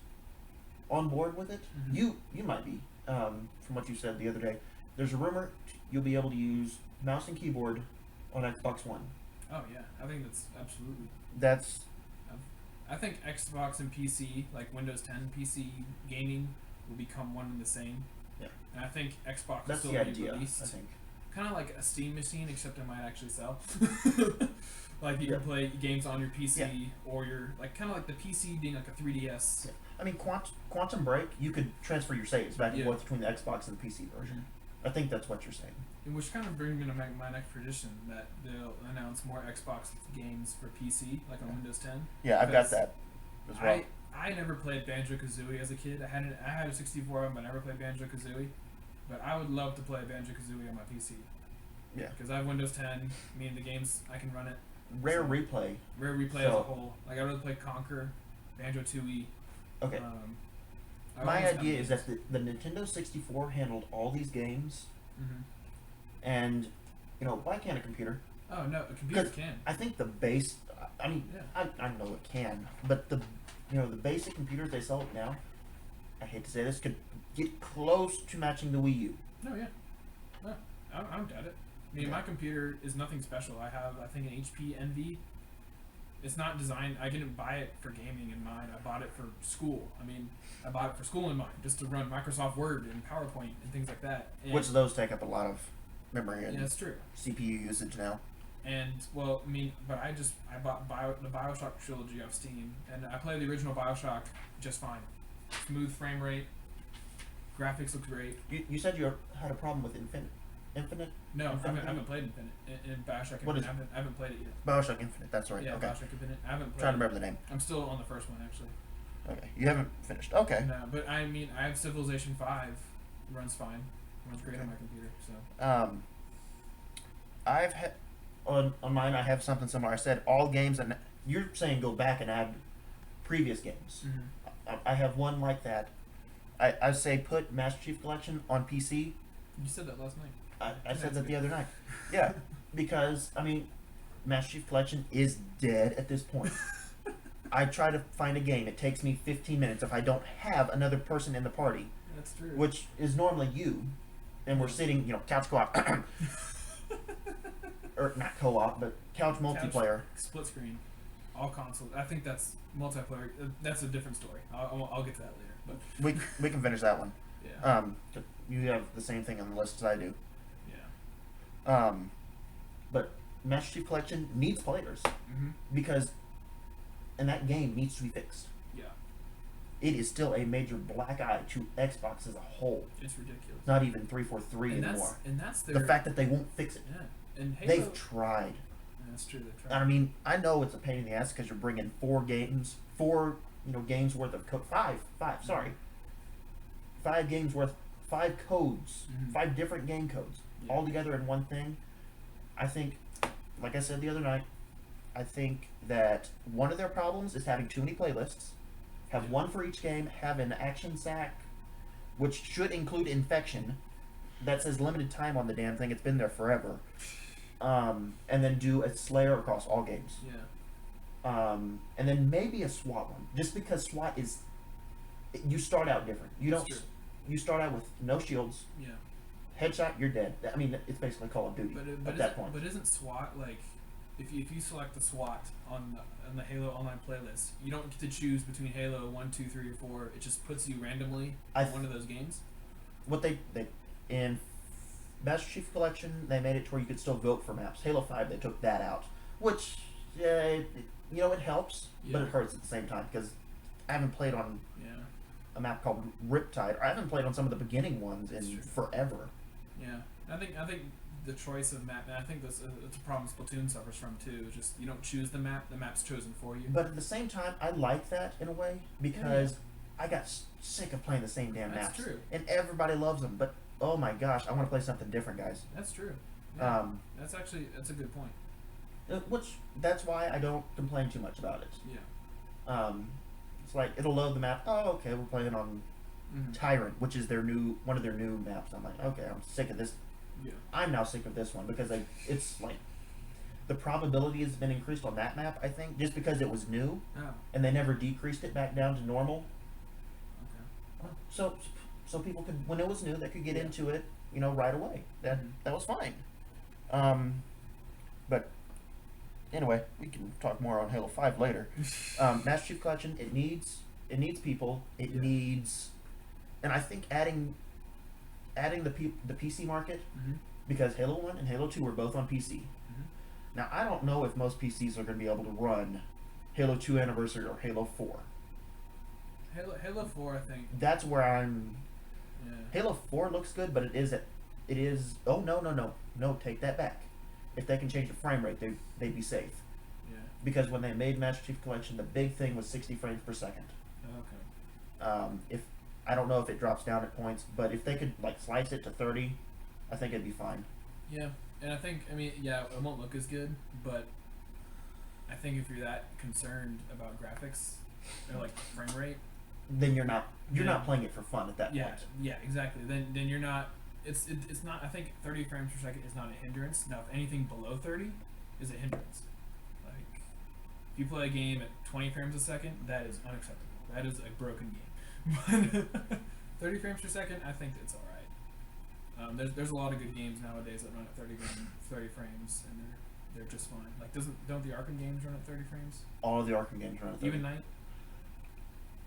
on board with it. Mhm. You might be. From what you said the other day, there's a rumor you'll be able to use mouse and keyboard on Xbox One. Oh yeah, I think that's absolutely. That's I think Xbox and PC, like Windows 10 PC gaming, will become one and the same. Yeah. And I think Xbox that's will the still be idea. released. I think. Kind of like a Steam machine, except it might actually sell. Like you can play games on your PC or your kind of like the PC being like a 3DS. Yeah. I mean, Quantum Break, you could transfer your saves back and Yeah. forth between the Xbox and the PC version. I think that's what you're saying. Which kind of brings me to my next prediction that they'll announce more Xbox games for PC, like on Windows 10. Yeah, I've got Because that as well. I never played Banjo-Kazooie as a kid. I had a 64 of them, but I never played Banjo-Kazooie. But I would love to play Banjo-Kazooie on my PC. Yeah. Because I have Windows 10, meaning the games, I can run it. Rare So- Replay. Rare Replay as a whole. Like, I really play Conquer, Banjo-Tooie. Okay. I My always got idea is games. that the Nintendo 64 handled all these games, Mhm. and why can't a computer? Oh, no, a computer 'Cause can. I think the base. I mean, Yeah. I know it can, but the basic computers they sell now, I hate to say this, could get close to matching the Wii U. No, yeah. No, I don't doubt it. I mean, my computer is nothing special. I have, I think, an HP Envy. It's not designed. I didn't buy it for gaming in mind. I bought it for school. I mean, I bought it for school in mind, just to run Microsoft Word and PowerPoint and things like that. And, Which those take up a lot of memory and yeah, that's true. CPU usage now. And well, I mean, but I bought the BioShock trilogy off Steam, and I played the original BioShock just fine. Smooth frame rate, graphics look great. You said you had a problem with Infinite. No, I Infinite? haven't played Infinite in BioShock What Infinite. is- I haven't played it yet. BioShock Infinite. That's right. Yeah, Okay. BioShock Infinite. I haven't played. Trying to remember the name. I'm still on the first one actually. Okay. You haven't finished. Okay. No, but I mean, I have Civilization 5. Runs fine. Runs great on my computer. So. I've had on mine. I have something similar. I said all games, and you're saying go back and add previous games. I have one like that. I say put Master Chief Collection on PC. You said that last night. I said that the other night. Yeah, because I mean, Master Chief Collection is dead at this point. I try to find a game. It takes me 15 minutes if I don't have another person in the party, That's true. which is normally you, and we're sitting, couch co-op, or not co-op, but couch multiplayer. Split screen, all consoles. I think that's multiplayer. That's a different story. I'll get to that later. But We can finish that one. yeah, You have the same thing on the list as I do. yeah. But Master Chief Collection needs players Mm-hmm. because, and that game needs to be fixed. Yeah, It is still a major black eye to Xbox as a whole. it's ridiculous. Not even 343 and anymore. that's their The fact that they won't fix it. yeah. And Halo, They've tried. that's true. They've I tried. mean, I know it's a pain in the ass because you're bringing four games worth of five 5 games worth, 5 codes, Mhm. 5 different game codes, Yeah. all together in one thing. I think, like I said the other night, I think that one of their problems is having too many playlists. Have Yeah. one for each game. Have an action sack, which should include infection. That says limited time on the damn thing. It's been there forever. And then do a Slayer across all games. Yeah, And then maybe a SWAT one, just because SWAT is, you start out different. You That's don't. true. You start out with no shields, yeah. headshot, you're dead. I mean, it's basically Call of Duty at that point. But isn't SWAT like, if you select the SWAT on the Halo Online playlist, you don't get to choose between Halo 1, 2, 3, or 4. It just puts you randomly I in one of those games. What they in Master Chief Collection, they made it to where you could still vote for maps. Halo 5, they took that out, which it helps, but Yeah. it hurts at the same time because I haven't played on Yeah, a map called Riptide, or I haven't played on some of the beginning ones That's in true. forever. yeah. I think the choice of map, and I think this it's a problem Splatoon suffers from too. Is just you don't choose the map; the map's chosen for you. But at the same time, I like that in a way because I got sick of playing the same damn That's maps, true. and everybody loves them. But oh my gosh, I want to play something different, guys. That's true. Yeah. That's that's a good point. that's why I don't complain too much about it. Yeah. It's like it'll load the map. Oh, okay, we're playing on Mm-hmm. Tyrant, which is one of their new maps. I'm like, okay, I'm sick of this. Yeah. I'm now sick of this one because it's like the probability has been increased on that map. I think just because it was new Oh. and they never decreased it back down to normal. Okay. So people could, when it was new, they could get Yeah. into it, right away. That Mhm. that was fine. But anyway, we can talk more on Halo 5 later. Master Chief Collection, it needs people. It Yeah. needs, and I think adding the PC market, Mm-hmm. because Halo 1 and Halo 2 were both on PC. Mm-hmm. Now I don't know if most PCs are going to be able to run Halo 2 Anniversary or Halo 4. Halo 4, I think. That's where I'm. Yeah. Halo 4 looks good, but it is. Oh no! Take that back. If they can change the frame rate, they'd be safe. Yeah. Because when they made Master Chief Collection, the big thing was 60 frames per second. Okay. If I don't know if it drops down at points, but if they could slice it to 30, I think it'd be fine. Yeah, and I mean, yeah, it won't look as good, but I think if you're that concerned about graphics or frame rate, Then you're not Yeah. playing it for fun at that yeah, point. yeah, exactly. Then you're not. It's not. I think 30 frames per second is not a hindrance. Now, if anything below 30 is a hindrance. Like, if you play a game at 20 frames a second, that is unacceptable. That is a broken game. But 30 frames per second, I think it's all right. There's a lot of good games nowadays that run at 30 frames, and they're just fine. Like, don't the Arkham games run at 30 frames? All of the Arkham games run at 30. Even Night.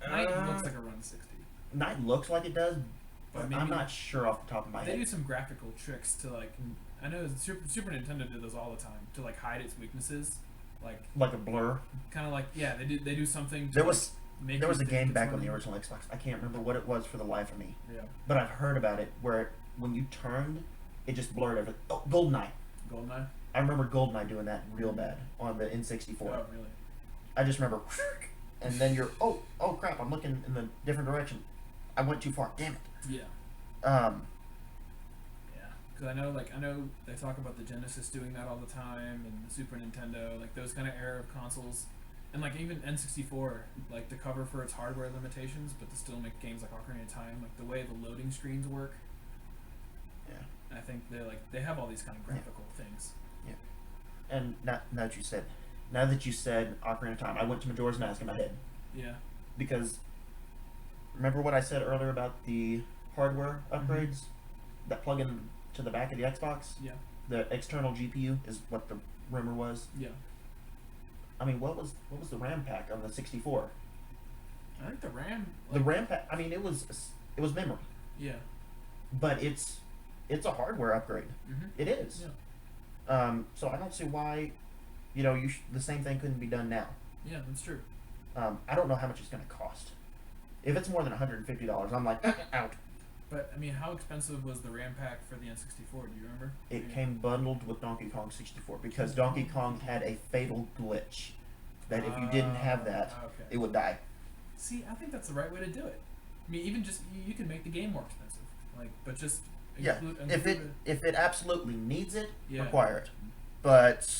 Night looks like it runs 60. Night looks like it does, But but maybe I'm not sure off the top of my They head. do some graphical tricks to I know Super Nintendo did those all the time to hide its weaknesses, Like a blur. kind of they do something. To, There was make there you was a think game it's back on the running. original Xbox. I can't remember what it was for the life of me, Yeah, but I've heard about it where when you turned, it just blurred everything. Oh, GoldenEye. GoldenEye. I remember GoldenEye doing that real bad on the N64. Oh, really? I just remember, and then you're oh crap! I'm looking in the different direction. I went too far. Damn it. Yeah. Um, Yeah. Because I know they talk about the Genesis doing that all the time, and the Super Nintendo, like those kind of era of consoles, and like even N64, like to cover for its hardware limitations, but to still make games like Ocarina of Time, like the way the loading screens work. Yeah. I think they have all these kind of graphical things. Yeah. And now that you said Ocarina of Time, I went to Majora's Mask in my head. Yeah. Because remember what I said earlier about the hardware upgrades that plug in to the back of the Xbox? Yeah. The external GPU is what the rumor was. Yeah. I mean, what was the RAM pack on the 64? I think the RAM. The RAM pack. I mean, it was memory, Yeah. but it's a hardware upgrade. Mm-hmm. It is. Yeah. So I don't see why, the same thing couldn't be done now. Yeah, that's true. I don't know how much it's going to cost. If it's more than $150, I'm like out. But I mean, how expensive was the RAM pack for the N64? Do you remember? It came bundled with Donkey Kong 64 because Donkey Kong had a fatal glitch that if you didn't have that, okay. it would die. See, I think that's the right way to do it. I mean, even just you can make the game more expensive, but just Yeah, include if it absolutely needs it, Yeah. require it. But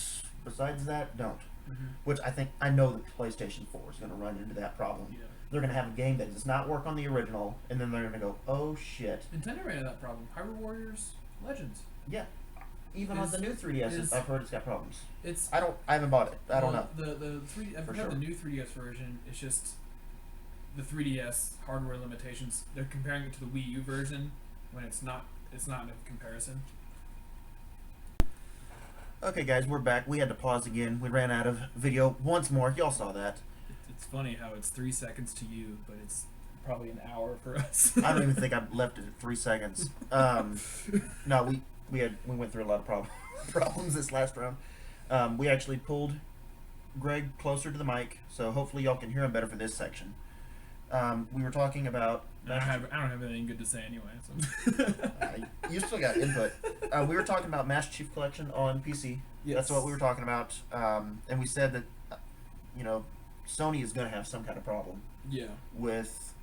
besides that, don't. Mm-hmm. Which I know the PlayStation 4 is going to run into that problem. Yeah. They're going to have a game that does not work on the original, and then they're going to go, oh shit. Nintendo ran into that problem. Hyrule Warriors Legends. Yeah. Even on the new 3DS, I've heard it's got problems. I haven't bought it. I don't know. The three. I've For heard sure. the new 3DS version. It's just the 3DS hardware limitations. They're comparing it to the Wii U version when it's not. It's not a comparison. Okay, guys, we're back. We had to pause again. We ran out of video once more. Y'all saw that. It's funny how it's 3 seconds to you, but it's probably an hour for us. I don't even think I left it at 3 seconds. No, we went through a lot of problems this last round. We actually pulled Greg closer to the mic, so hopefully y'all can hear him better for this section. We were talking about. I don't have anything good to say anyway. So. You still got input. We were talking about Master Chief Collection on PC. Yes. That's what we were talking about. And we said that, Sony is going to have some kind of problem Yeah. with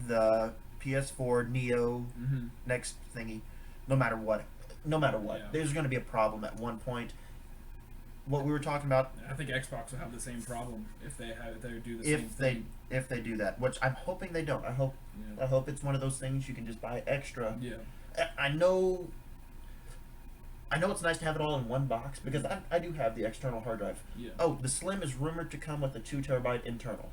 the PS4 Neo Mm-hmm. next thingy. No matter what, Yeah. there's going to be a problem at one point. What we were talking about. I think Xbox will have the same problem if they do the same If thing. they do that, which I'm hoping they don't. I hope it's one of those things you can just buy extra. Yeah. I know it's nice to have it all in one box because I do have the external hard drive. Yeah. Oh, the Slim is rumored to come with a 2 terabyte internal.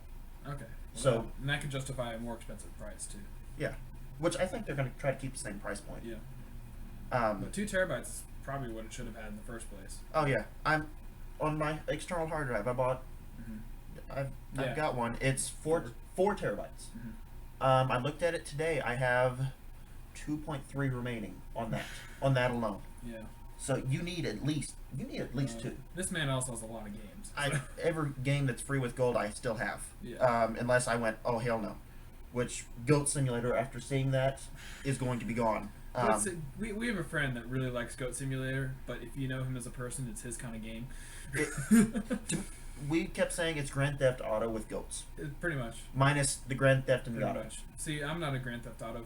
Okay. So- and that could justify a more expensive price too. Yeah, which I think they're going to try to keep the same price point. Yeah. Um, But 2 terabytes is probably what it should have had in the first place. oh yeah, I'm on my external hard drive. I bought. Mm-hmm. I've Yeah. got one. It's four terabytes. Mm-hmm. I looked at it today. I have 2.3 remaining on that alone. Yeah. So you need at least 2. This man also has a lot of games. so- Every game that's free with gold, I still have. Yeah. Unless I went, oh hell no, which Goat Simulator, after seeing that, is going to be gone. We have a friend that really likes Goat Simulator, but if you know him as a person, it's his kind of game. We kept saying it's Grand Theft Auto with goats, Pretty much. minus the Grand Theft and the Pretty auto. much. See, I'm not a Grand Theft Auto.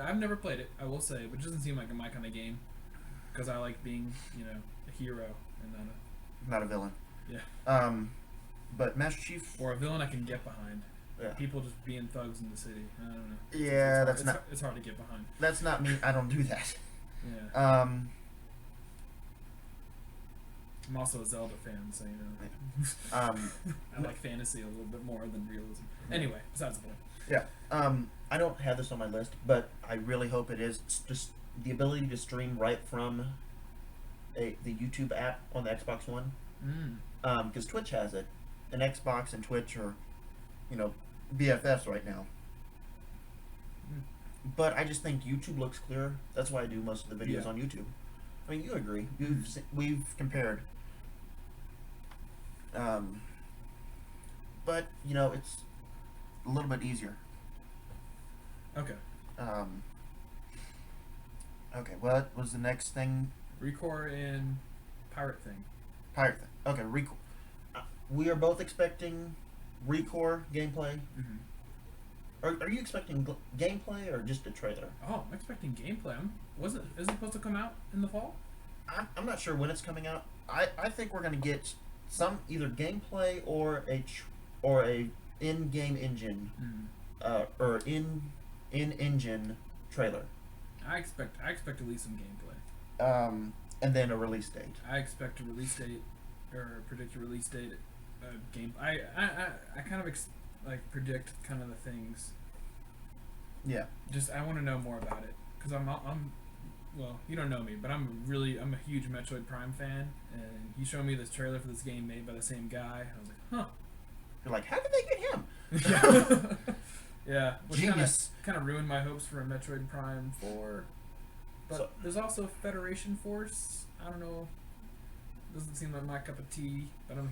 I've never played it. I will say, but it doesn't seem like my kind of game. Because I like being, a hero and Not a villain. Yeah. But Master Chief. or a villain I can get behind. Yeah. People just being thugs in the city. I don't know. Yeah, it's that's hard, not. It's hard to get behind. That's not me. I don't do that. Yeah. I'm also a Zelda fan, so I like fantasy a little bit more than realism. Anyway, besides the point. Yeah. I don't have this on my list, but I really hope it is just the ability to stream right from the YouTube app on the Xbox One. Because Twitch has it, and Xbox and Twitch are, BFFs right now. But I just think YouTube looks clearer. That's why I do most of the videos Yeah. on YouTube. I mean, you agree. We've compared. But it's a little bit easier. Okay. Okay. What was the next thing? Recore and Pirate Thing. Pirate thing. Okay, Recore. We are both expecting Recore gameplay, Mm-hmm. Are you expecting gameplay or just a trailer? Oh, I'm expecting gameplay. Is it supposed to come out in the fall? I'm not sure when it's coming out. I think we're gonna get some either gameplay or a in-game engine or in-engine trailer. I expect at least some gameplay. And then a release date. I expect a release date or predict a release date. Game. I kind of predict kind of the things. Yeah. Just I want to know more about it because I'm well, you don't know me, but I'm a huge Metroid Prime fan, and he showed me this trailer for this game made by the same guy. I was like, huh. You're like, how did they get him? Yeah, which Genius. Kind of ruined my hopes for a Metroid Prime 4. But So- there's also Federation Force. I don't know. Doesn't seem like my cup of tea, but I'm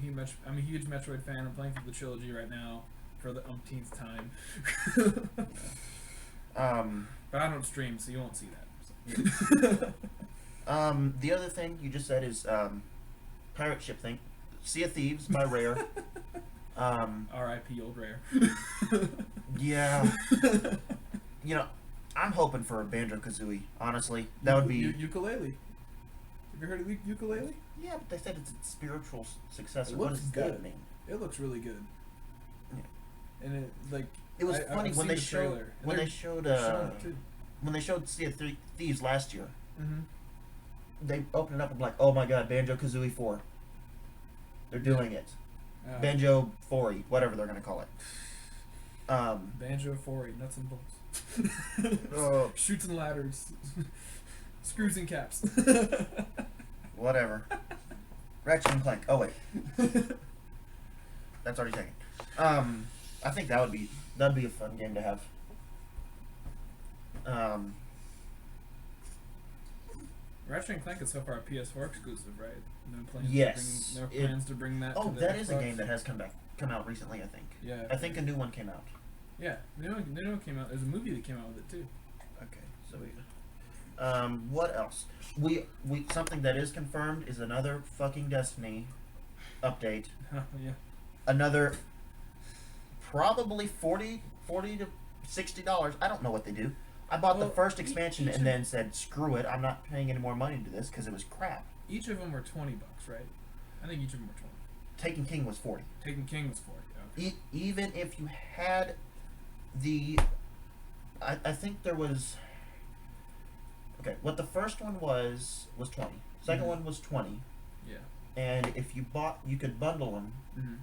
a huge Metroid fan. I'm playing through the trilogy right now for the umpteenth time. But I don't stream, so you won't see that. So. The other thing you just said is pirate ship thing. Sea of Thieves by Rare. R.I.P. Old Rare. Yeah. You know, I'm hoping for a Banjo-Kazooie. Honestly, that would be. Ukulele. Have you heard of ukulele? Yeah, but they said it's a spiritual successor. It What looks does good. that mean? It looks really good. Yeah. And It was funny I've when seen they the showed trailer, and when they're they showed showing it too. when they showed Sea of Thieves last year. Mm-hmm. They opened it up and like, oh my god, Banjo-Kazooie 4. They're doing it. Banjo 4, whatever they're gonna call it. Banjo 4, nuts and bolts. Oh. Shoots and ladders. Screws and caps. Whatever. Ratchet and Clank. Oh wait, that's already taken. I think that'd be a fun game to have. Ratchet and Clank is so far a PS4 exclusive, right? No plans. Yes, No plans to bring that. Oh, to the that is a Xbox? game that has come out recently. I think. Yeah. I think a new one came out. Yeah, the new one came out. There's a movie that came out with it too. Okay, so what else? We something that is confirmed is another fucking Destiny update. Yeah. Another probably $40 to $60. I don't know what they do. I bought the Well, first expansion each and of- then said, "Screw it! I'm not paying any more money to this because it was crap." Each of them were $20, right? I think each of them were 20. Taken King was 40. Taken King was 40. Okay. Even if you had the, I think there was. Okay, what the first one was 20. Second Mhm. one was 20, Yeah. and if you bought, you could bundle them, Mm-hmm.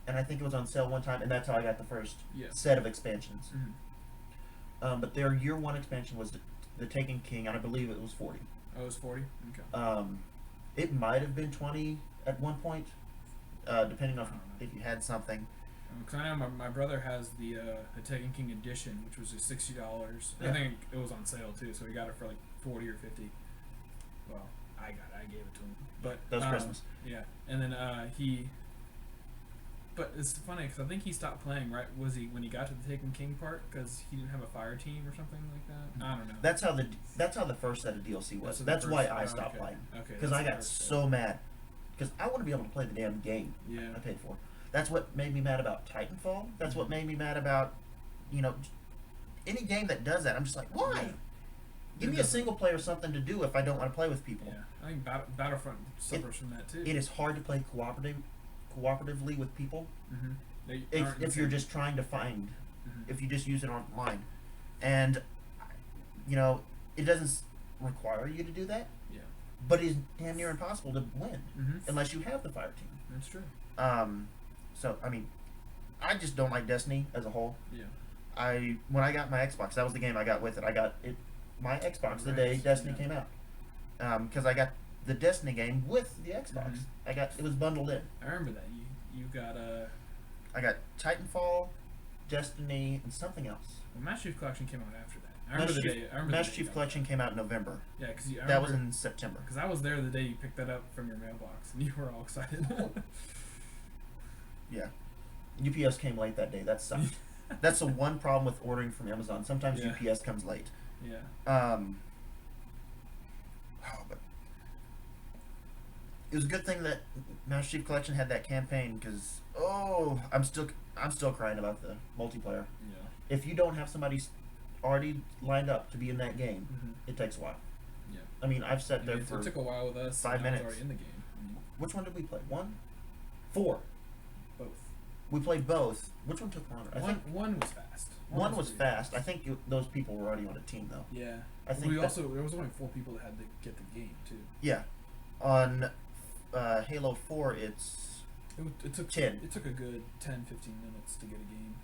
and I think it was on sale one time, and that's how I got the first Yeah. set of expansions. Mm-hmm. But their year one expansion was the Taken King, and I believe it was 40. Oh, it was 40. Okay. It might have been 20 at one point, depending on I don't know. if you had something. Because I know my brother has the Taken King edition, which was just $60. Yeah. I think it was on sale too, so he got it for like 40 or 50. Well, I gave it to him, but That was Christmas. Yeah, and then he. But it's funny because I think he stopped playing right when he got to the Taken King part because he didn't have a fire team or something like that. I don't know. That's how the first set of DLC was. So the That's first- why I oh, stopped okay. playing. Okay. Because that's I the got first set. so mad. Because I want to be able to play the damn game Yeah. I paid for. That's what made me mad about Titanfall. That's what made me mad about, any game that does that. I'm just like, why? Yeah. Give me a single player something to do if I don't want to play with people. Yeah, I think Battlefront suffers from that too. It is hard to play cooperatively with people Mm-hmm. if you're just trying to find, Mm-hmm. if you just use it online. And, it doesn't require you to do that, Yeah. but it's damn near impossible to win Mm-hmm. unless you have the fire team. That's true. So, I mean, I just don't like Destiny as a whole. Yeah. When I got my Xbox, that was the game I got with it. I got my Xbox the day Right, Destiny yeah. came out. Because I got the Destiny game with the Xbox. Mhm. It was bundled in. I remember that you got I got Titanfall, Destiny, and something else. well, Master Chief Collection came out after that. I remember the day. I remember Master the day Chief you got Collection that. came out in November. Yeah, because That was in September. because I was there the day you picked that up from your mailbox and you were all excited. Yeah. UPS came late that day. That sucked. That's the one problem with ordering from Amazon. Sometimes Yeah. UPS comes late. Yeah. But it was a good thing that Master Chief Collection had that campaign because I'm still crying about the multiplayer. Yeah. If you don't have somebody already lined up to be in that game, Mm-hmm. it takes a while. Yeah. I mean, I've sat there It for took a while with us. 5 and I was minutes. already in the game. Which one did we play? 1? 4. Both. We played both. Which one took longer? I think One was fast. one was pretty fast. I think those people were already on a team though. Yeah. I think we that- also there was only 4 people that had to get the game too. Yeah. On Halo 4, it's It took 10. It took a good 10, 15 minutes to get a game.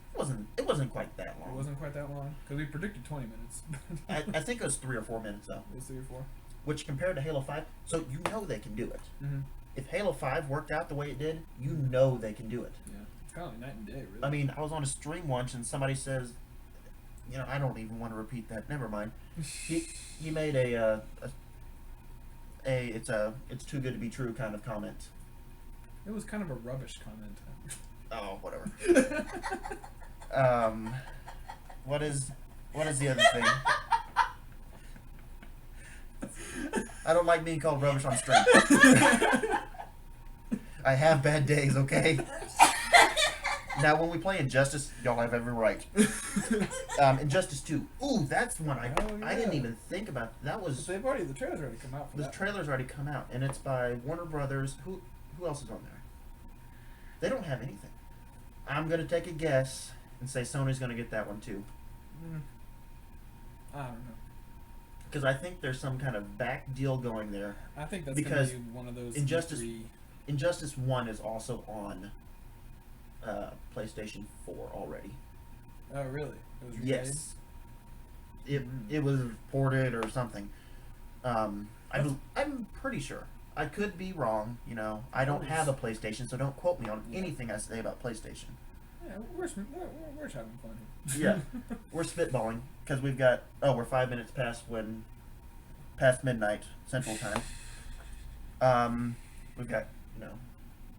it wasn't quite that long. It wasn't quite that long because we predicted 20 minutes. I think it was 3 or 4 minutes though. It was 3 or 4. Which compared to Halo 5, so you know they can do it. Mm-hmm. If Halo 5 worked out the way it did, you know they can do it. Yeah. It's kind of like night and day, really. I mean, I was on a stream once and somebody says, I don't even want to repeat that. Never mind. He made it's too good to be true kind of comment. It was kind of a rubbish comment. Oh, whatever. What is the other thing? I don't like being called rubbish on stream. I have bad days, okay? Now, when we play Injustice, y'all have every right. Injustice 2. Ooh, that's one I didn't even think about. That was The trailer's already come out for the that. trailer's already come out, and it's by Warner Brothers. Who else is on there? They don't have anything. I'm gonna take a guess and say Sony's gonna get that one too, I don't know. because I think there's some kind of back deal going there. I think that's Because gonna be one of those Injustice- E3 Injustice 1 is also on PlayStation 4 already. Oh, really? It was remade? Yes. It Mm. it was ported or something. I'm pretty sure. I could be wrong. I don't have a PlayStation, so don't quote me on Yeah. anything I say about PlayStation. Yeah, we're just having fun here. Yeah. We're spitballing because we're 5 minutes past midnight Central Time. We've got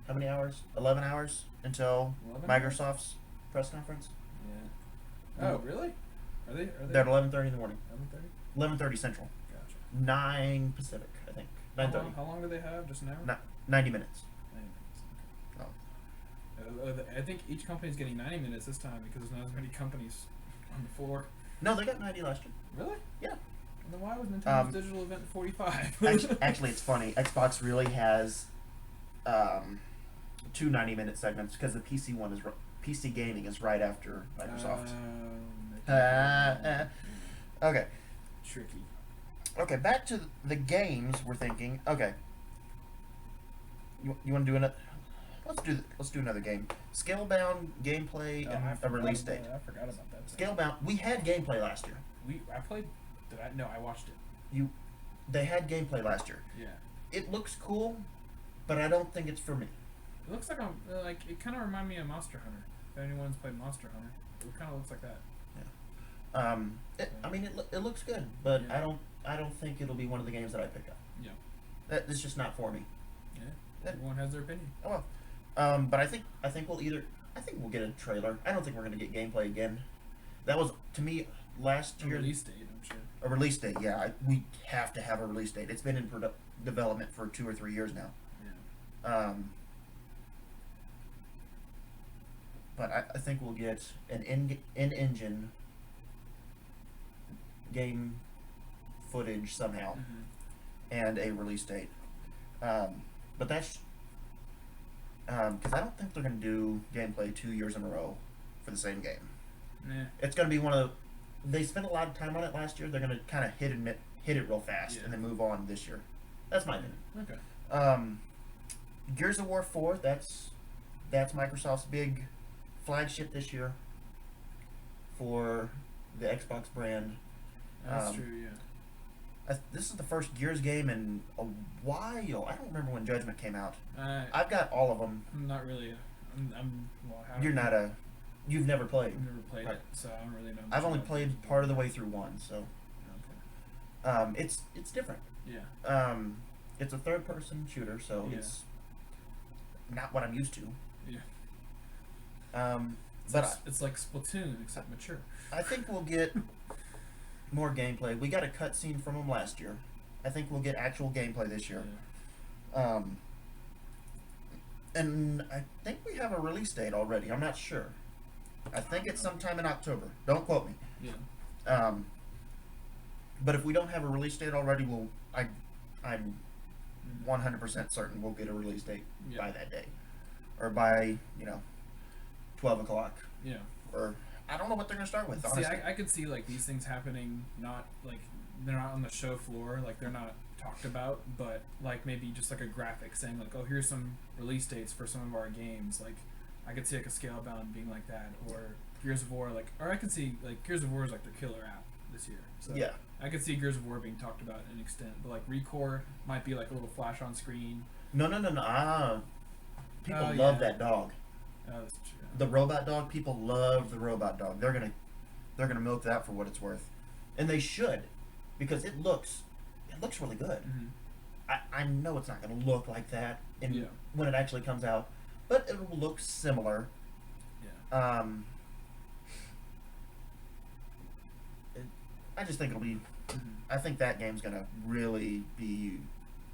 how many hours? 11 hours until 11 Microsoft's press conference. Yeah. Oh, really? Are they? They're at 11:30 in the morning. 11:30? 11:30 Central. Gotcha. 9 Pacific, I think. 9:30. How long do they have? Just an hour? 90 minutes. 90 minutes. Okay. I think each company's getting 90 minutes this time because there's not as many companies on the floor. No, they got 90 last year. Really? Yeah. And then why was Nintendo's digital event 45? Actually, it's funny. Xbox really has 2 90-minute segments because the PC one PC gaming is right after Microsoft. Okay. Tricky. Okay, back to the games we're thinking. Okay. You want to do another? Let's do another game. Scalebound gameplay and a release date. I forgot about that. Scalebound. We had gameplay last year. I played. Did I? No, I watched it. They had gameplay last year. Yeah. It looks cool, but I don't think it's for me. It looks like it kind of reminded me of Monster Hunter. If anyone's played Monster Hunter, it kind of looks like that. It looks good, but Yeah. I don't think it'll be one of the games that I pick up. Yeah. It's just not for me. Yeah. That- Everyone has their opinion. Oh well. But I think we'll get a trailer. I don't think we're gonna get gameplay again. That was to me last A year. release date, I'm sure. A release date, yeah. We have to have a release date. It's been in development for 2 or 3 years now. Yeah. But I think we'll get an in-engine game footage somehow Mm-hmm. and a release date. But that's because I don't think they're going to do gameplay 2 years in a row for the same game. Nah. It's going to be one of they spent a lot of time on it last year. They're going to kind of hit it real fast Yeah. and then move on this year. That's my opinion. Okay. Gears of War 4. That's Microsoft's big flagship this year for the Xbox brand. That's true. Yeah. This is the first Gears game in a while. I don't remember when Judgment came out. I'm I've got all of them. not really. You've never played. I've never played Right. it, so I don't really know. I've much only about played it. part of the way through 1, so Okay. it's different. Yeah. It's a third-person shooter, so Yeah. it's not what I'm used to. Yeah. But It's like Splatoon except mature. I think we'll get more gameplay. We got a cutscene from them last year. I think we'll get actual gameplay this year. Yeah. And I think we have a release date already. I'm not sure. I think it's sometime in October. Don't quote me. Yeah. But if we don't have a release date already, I'm 100% certain we'll get a release date Yeah. by that day, or by 12 o'clock, Yeah. or I don't know what they're gonna start with. See, Honestly, I could see like these things happening, not like they're not on the show floor, like they're not talked about, but like maybe just like a graphic saying like, oh, here's some release dates for some of our games. Like, I could see like a Scalebound being like that, or Gears of War, like, or I could see like Gears of War is like their killer app this year. So yeah. I could see Gears of War being talked about in an extent, but like Recore might be like a little flash on screen. No. People Oh, love yeah. that dog. Oh, that's true. The robot dog. People love the robot dog. They're gonna milk that for what it's worth, and they should, because it looks really good. Mm-hmm. I know it's not going to look like that Yeah. when it actually comes out, but it will look similar. Yeah. I just think it'll be. Mm-hmm. I think that game's going to really be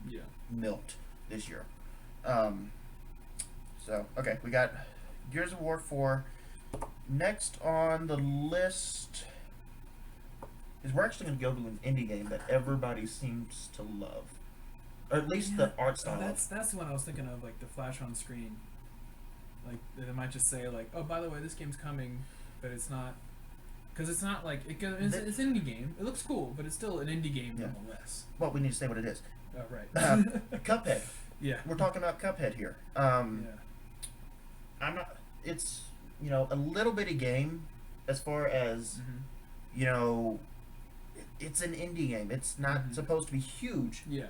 Yeah. milked this year. So okay, we got Gears of War 4. Next on the list is we're actually going to go to an indie game that everybody seems to love. Or at least the art style. That's the one I was thinking of, like the flash on screen. Like they might just say like, oh, by the way, this game's coming, but it's not, because it's not like it's an indie game. It looks cool, but it's still an indie game Yeah. nonetheless. Well, we need to say what it is. Oh right. Cuphead. Yeah. We're talking about Cuphead here. Yeah. I'm not. It's a little bitty game, as far as Mm-hmm. it's an indie game. It's not Mhm. supposed to be huge, Yeah.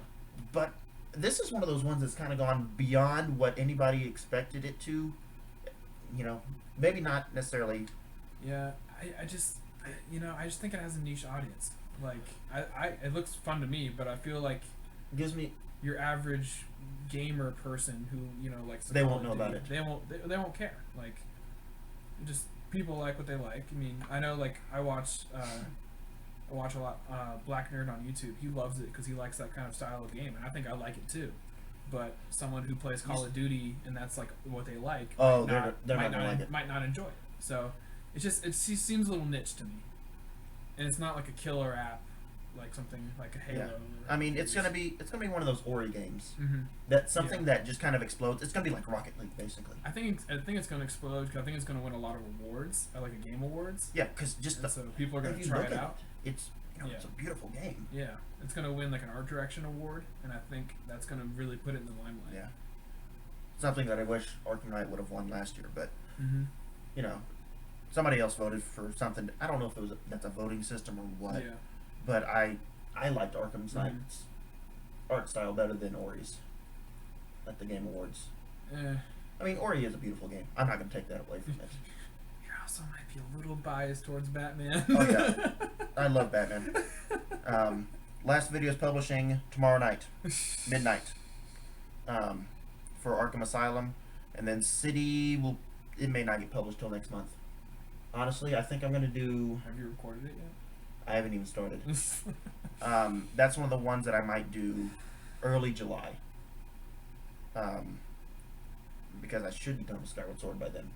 but this is one of those ones that's kind of gone beyond what anybody expected it to. Maybe not necessarily. Yeah. I just think it has a niche audience. Like it looks fun to me, but I feel like Gives me. your average gamer person who likes the They Call won't of know about Duty, it. they won't care. Like, just people like what they like. I mean, I know, like, I watch a lot Black Nerd on YouTube. He loves it because he likes that kind of style of game, and I think I like it too. But someone who plays Call of Duty and that's like what they like, Oh, might they're not gonna like it. might not enjoy it. So it seems a little niche to me, and it's not like a killer app like something like a Halo. Yeah. I mean, it's gonna be one of those Ori games. Mm-hmm. That's something Yeah. that just kind of explodes. It's gonna be like Rocket League, basically. I think it's going to explode because I think it's going to win a lot of awards, like a game awards. Yeah, because just And so people are going if to you try look it at out. it's it's a beautiful game. Yeah, it's going to win like an art direction award, and I think that's going to really put it in the limelight. Yeah. Something that I wish Arkham Knight would have won last year, but Mm-hmm. somebody else voted for something. I don't know if that's a voting system or what. Yeah. But I liked Arkham Mhm. Knight's art style better than Ori's at the Game Awards. I mean, Ori is a beautiful game. I'm not going to take that away from it. You also might be a little biased towards Batman. Oh, yeah. I love Batman. Last video is publishing tomorrow night, midnight, for Arkham Asylum, and then City it may not get published till next month. Honestly, I think I'm going to do. Have you recorded it I haven't even started. yet? That's one of the ones that I might do early July. Because I should be done with Skyward Sword by then.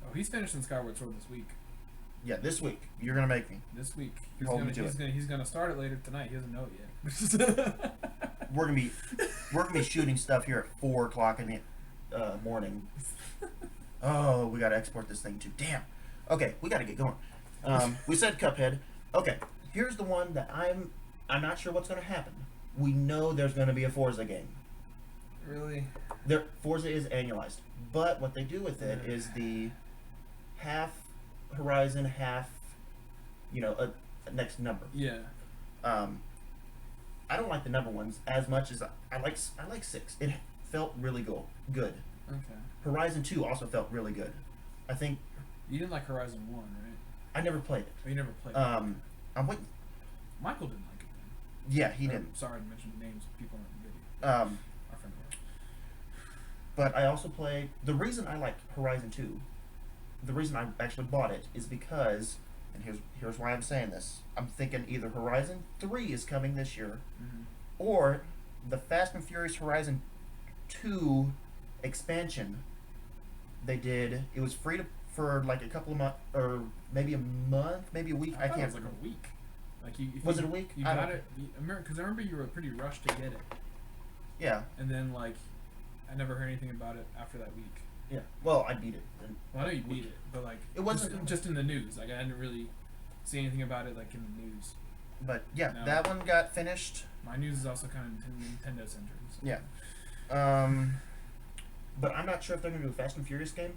Oh, he's finishing Skyward Sword this week. Yeah, this week. You're gonna make me. This week. Hold me to it. He's gonna start it later tonight. He doesn't know it yet. We're gonna be shooting stuff here at 4:00 in the morning. Oh, we gotta export this thing too. Damn. Okay, we gotta get going. We said Cuphead. Okay, here's the one that I'm not sure what's gonna happen. We know there's gonna be a Forza game. Really? Forza is annualized, but what they do with it is the half Horizon, half a next number. Yeah. I don't like the number ones as much as I like 6. It felt really good. Okay. Horizon 2 also felt really good. I think You didn't like Horizon 1, right? I never played it. Oh, you never played it. I'm waiting. Michael didn't like it then. Yeah, he didn't. Sorry to mention names of people in the video. Our friend Roy. But I also played. The reason I like Horizon 2, the reason I actually bought it is because, and here's why I'm saying this. I'm thinking either Horizon 3 is coming this year, Mm-hmm. or the Fast and Furious Horizon 2 expansion, they did. It was free for like a couple of months, or maybe a month, maybe a week. I thought can't. It was like a week. Like you. Was it a week? You I got don't- it because I remember you were pretty rushed to get it, Yeah. and then like I never heard anything about it after that week. Yeah. Well, I beat it. Well, I know you beat it, but like It wasn't- just in the news. Like I didn't really see anything about it like in the news. But yeah, No. that one got finished. My news is also kind of Nintendo centered. So. Yeah. But I'm not sure if they're gonna do a Fast and Furious game,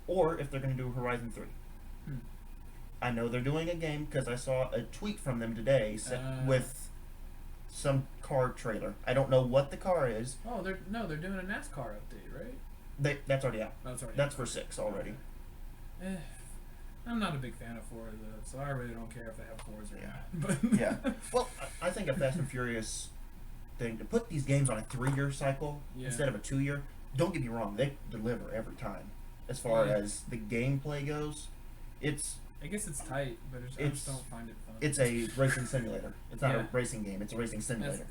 or if they're gonna do Horizon 3. Hmm. I know they're doing a game because I saw a tweet from them today with some car trailer. I don't know what the car is. Oh, they're doing a NASCAR update, right? That's already out. Oh, sorry. That's for 6 already. I'm not a big fan of Forza, so I really don't care if they have Forza or Yeah. not. But Yeah. Well, I think a Fast and Furious thing to put these games on a 3-year cycle Yeah. instead of a 2-year. Don't get me wrong; they deliver every time. As far Yeah. as the gameplay goes, it's I guess it's tight, but I It's- just don't find it fun. it's a racing simulator. It's not Yeah. a racing game. It's a racing simulator.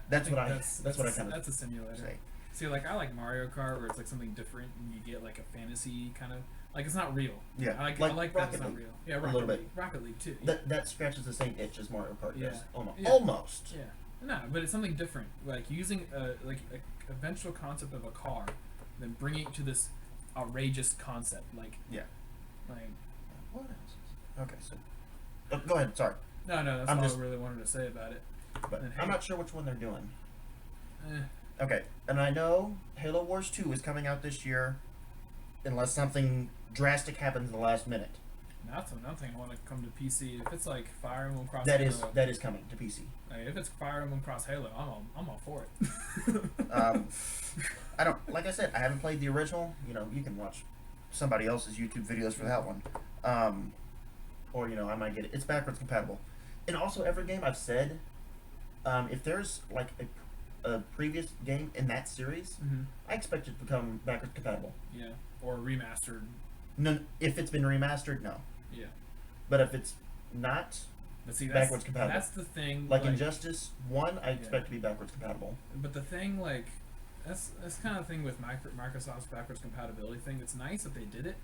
That's what think I- that's what I kinda That's a simulator. Say. See, like I like Mario Kart, where it's like something different, and you get like a fantasy kind of like it's not real. Yeah, I like like that Rocket it's not League. real. Yeah, A Rocket little League. bit. Rocket League too. Yeah. That scratches the same itch as Mario Kart Yeah. does. Almost. Yeah. Almost. Yeah. No, but it's something different. Like using a eventual concept of a car, then bringing it to this outrageous concept. Like Yeah. like What else? Okay, so go ahead. Sorry, no, that's I'm all just- I really wanted to say about it. but And I'm hey- not sure which one they're doing. Eh, Okay, and I know Halo Wars 2 is coming out this year, unless something drastic happens in the last minute. that's another thing I want to come to PC. If it's like Fire Emblem Cross That Halo, is coming to PC. like, if it's Fire Emblem Cross Halo, I'm all for it. I don't, like I said, I haven't played the original. You know, you can watch somebody else's YouTube videos for that one. Or, you know, I might get it. It's backwards compatible. And also, every game I've said, if there's like a previous game in that series, Mhm. I expect it to become backwards compatible. Yeah, or remastered. No, if it's been remastered, no. Yeah, But if it's not, but see, that's, Backwards compatible. That's the thing. like Injustice 1, I Yeah. expect to be backwards compatible. But the thing, like, that's kind of thing with Microsoft's backwards compatibility thing. It's nice that they did it,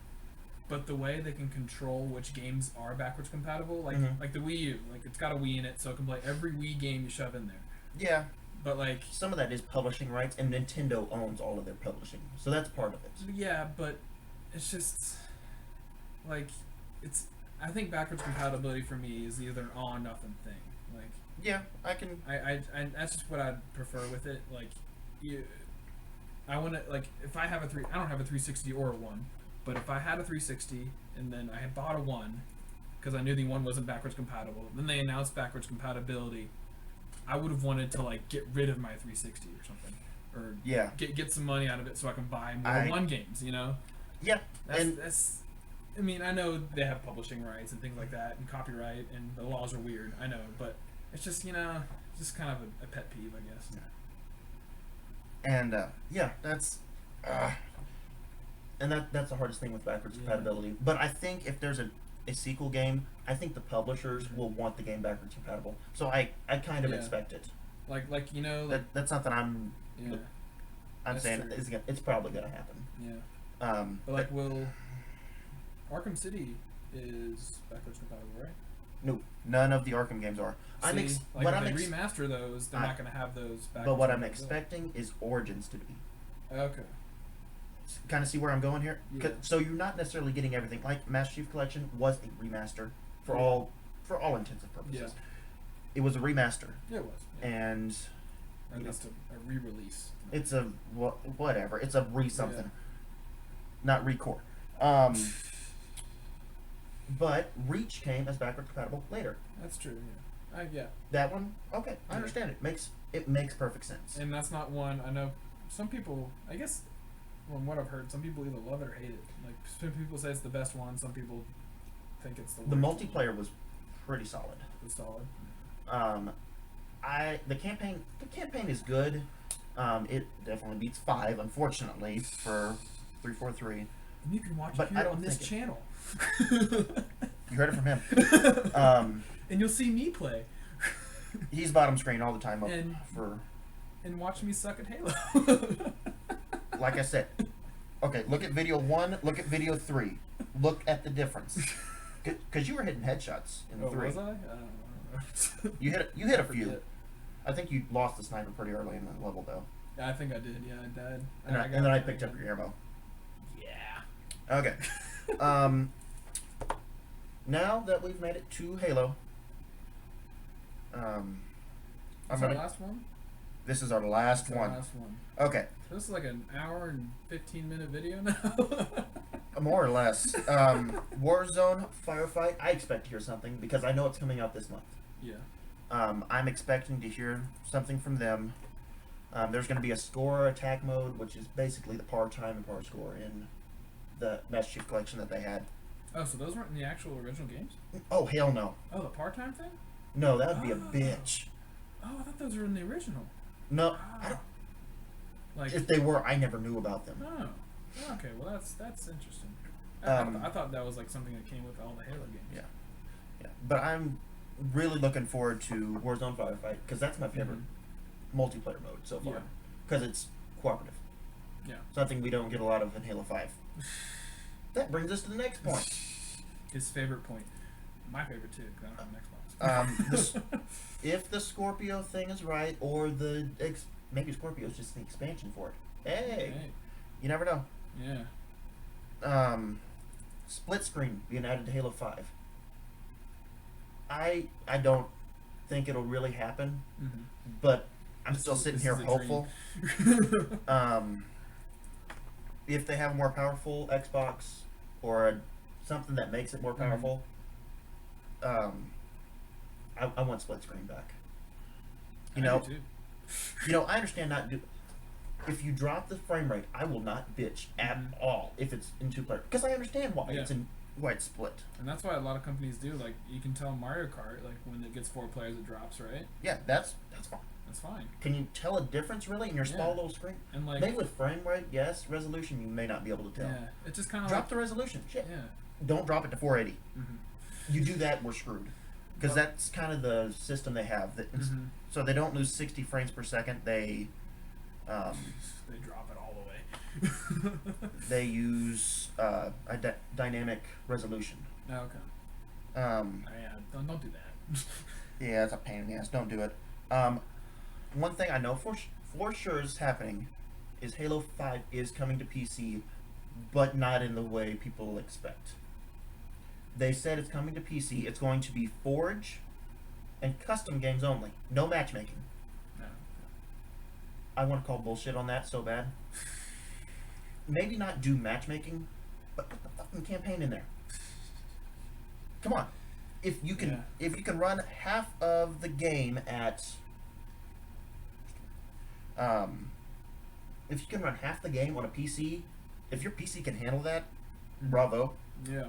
but the way they can control which games are backwards compatible, like Mhm. like the Wii U, like it's got a Wii in it, so it can play every Wii game you shove in there. Yeah, But like, some of that is publishing rights, and Nintendo owns all of their publishing, so that's part of it. yeah, but it's just like it's. I think backwards compatibility for me is either an all or nothing thing. Like, Yeah, I can. I that's just what I'd prefer with it. Like, I want to like if I have I don't have a 360 or a 1, but if I had a 360 and then I had bought a 1 because I knew the 1 wasn't backwards compatible, then they announced backwards compatibility, I would have wanted to like get rid of my 360 or something, or Yeah, get some money out of it so I can buy more I- 1 games. You know, yeah, and that's. I mean, I know they have publishing rights and things like that, and copyright, and the laws are weird. I know, but it's just just kind of a pet peeve, I guess. and yeah, that's and that's the hardest thing with backwards Yeah. compatibility. But I think if there's a sequel game, I think the publishers will want the game backwards compatible. So I kind of Yeah. expect it. Like you know, like That's something I'm yeah, That's saying true. it's probably gonna happen. yeah. But like, will Arkham City is backwards compatible, right? no, none of the Arkham games are. See, like what if I'm they remaster those, they're I- not going to have those. Backwards but what I'm compatibility. expecting is Origins to be. Okay. Kind of see where I'm going here. Yeah. So you're not necessarily getting everything. Like Master Chief Collection was a remaster for Yeah. all intents and purposes. Yeah. It was a remaster, Yeah, it was. Yeah. and Or at least a re-release. it's a whatever. It's a something, Yeah. not recore. But Reach came as backward compatible later. That's true. Yeah. Yeah. That one, okay, I Yeah. understand. It makes perfect sense. And that's not one I know. Some people, I guess, from what I've heard, some people either love it or hate it. Like some people say it's the best one. Some people think it's the The worst multiplayer was pretty solid. one. It's solid. The campaign is good. It definitely beats 5, unfortunately, for 343. And you can watch But it I here don't on this think channel. You heard it from him. And you'll see me play He's bottom screen all the time up And- for. and watch me suck at Halo. like I said, okay, look at video 1, look at video 3. Look at the difference. Because you were hitting headshots in 3. Was I? I don't know. You hit a few. forget. I think you lost the sniper pretty early in the level, though. Yeah, I think I did. Yeah, I died. And then I picked up your ammo. Yeah. Okay. Now that we've made it to Halo, That's our last one? this is our last That's our one. last one. Okay, So this is like an hour and 15-minute video now. more or less. Warzone Firefight. I expect to hear something because I know it's coming out this month. Yeah. I'm expecting to hear something from them. There's going to be a score attack mode, which is basically the par time and par score in the Master Chief Collection that they had. Oh, so those weren't in the actual original games? Oh, hell no. Oh, the part-time thing? No, that would be a Oh. bitch. Oh, I thought those were in the original. No, Ah. I don't, Like, if they were, I never knew about them. oh, okay. Well, that's interesting. Um, I thought that was like something that came with all the Halo games. Yeah. Yeah, but I'm really looking forward to Warzone Firefight because that's my favorite multiplayer mode so far Yeah. because it's cooperative. Yeah. Something we don't get a lot of in Halo 5. That brings us to the next point. His favorite point. My favorite too, because I don't have an Xbox. If the Scorpio thing is right, or maybe Scorpio's just the expansion for it. Hey, you never know. Yeah. Split screen being added to Halo 5. I don't think it'll really happen, Mm-hmm. but I'm still sitting here hopeful. If they have a more powerful Xbox or something that makes it more powerful, I want split screen back. You know, I understand if you drop the frame rate, I will not bitch at all if it's in 2-player because I understand why why it's split. And that's why a lot of companies do. Like, you can tell Mario Kart, like when it gets 4 players, it drops, right? Yeah, that's fine. That's fine. Can you tell a difference really in your small Yeah. little screen? And like, Maybe with frame rate, yes. Resolution, you may not be able to tell. yeah, it's just kind of Drop like, the resolution. Shit. yeah. Don't drop it to 480. Mm-hmm. You do that, we're screwed. Because Well- that's kind of the system they have. Mhm. So they don't lose 60 frames per second. They They drop it all the way. they use a dynamic resolution. Oh, okay. Yeah, Yeah, don't do that. it's a pain in the ass. Don't do it. One thing I know for sure is happening is Halo 5 is coming to PC, but not in the way people expect. They said it's coming to PC. It's going to be Forge and custom games only. No matchmaking. No. I want to call bullshit on that so bad. Maybe not do matchmaking, but put the fucking campaign in there. Come on. If you can run half of the game at if you can run half the game on a PC, if your PC can handle that, bravo. Yeah.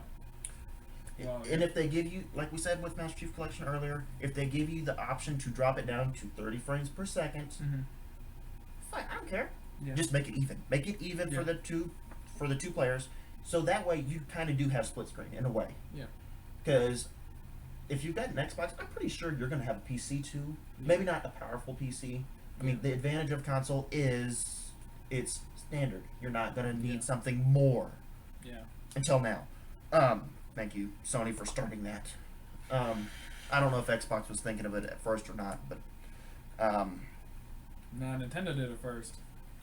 Well, And if they give you, like we said with Master Chief Collection earlier, if they give you the option to drop it down to 30 frames per second, fine, I don't care. Yeah. Just make it even. Make it even Yeah. for the two players, so that way you kind of do have split screen in a way. Yeah. Because if you've got an Xbox, I'm pretty sure you're going to have a PC too. Maybe not a powerful PC. I mean, the advantage of console is it's standard. You're not going to need something more. Yeah. Until now. Thank you, Sony, for starting that. I don't know if Xbox was thinking of it at first or not, but No, Nintendo did it first.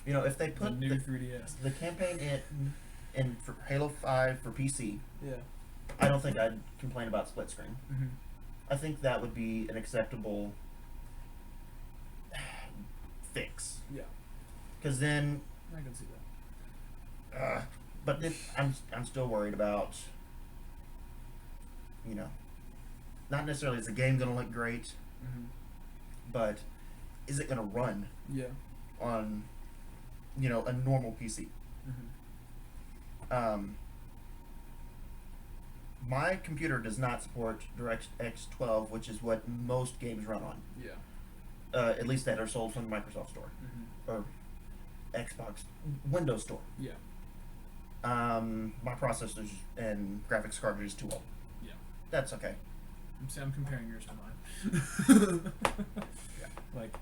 you know, if they The put new 3DS. the campaign in for Halo 5 for PC, Yeah. I don't think I'd complain about split screen. Mm-hmm. I think that would be an acceptable fix. Yeah. Because then, I can see that. but then I'm still worried about, you know, not necessarily is the game going to look great, Mm-hmm. but is it going to run Yeah. on, you know, a normal PC? Mm-hmm. My computer does not support DirectX 12, which is what most games run on. Yeah. At least that are sold from the Microsoft Store Mm-hmm. or Xbox Windows Store. Yeah. My processors and graphics card is too old. Yeah. That's okay. I'm comparing yours to mine. Yeah. Like,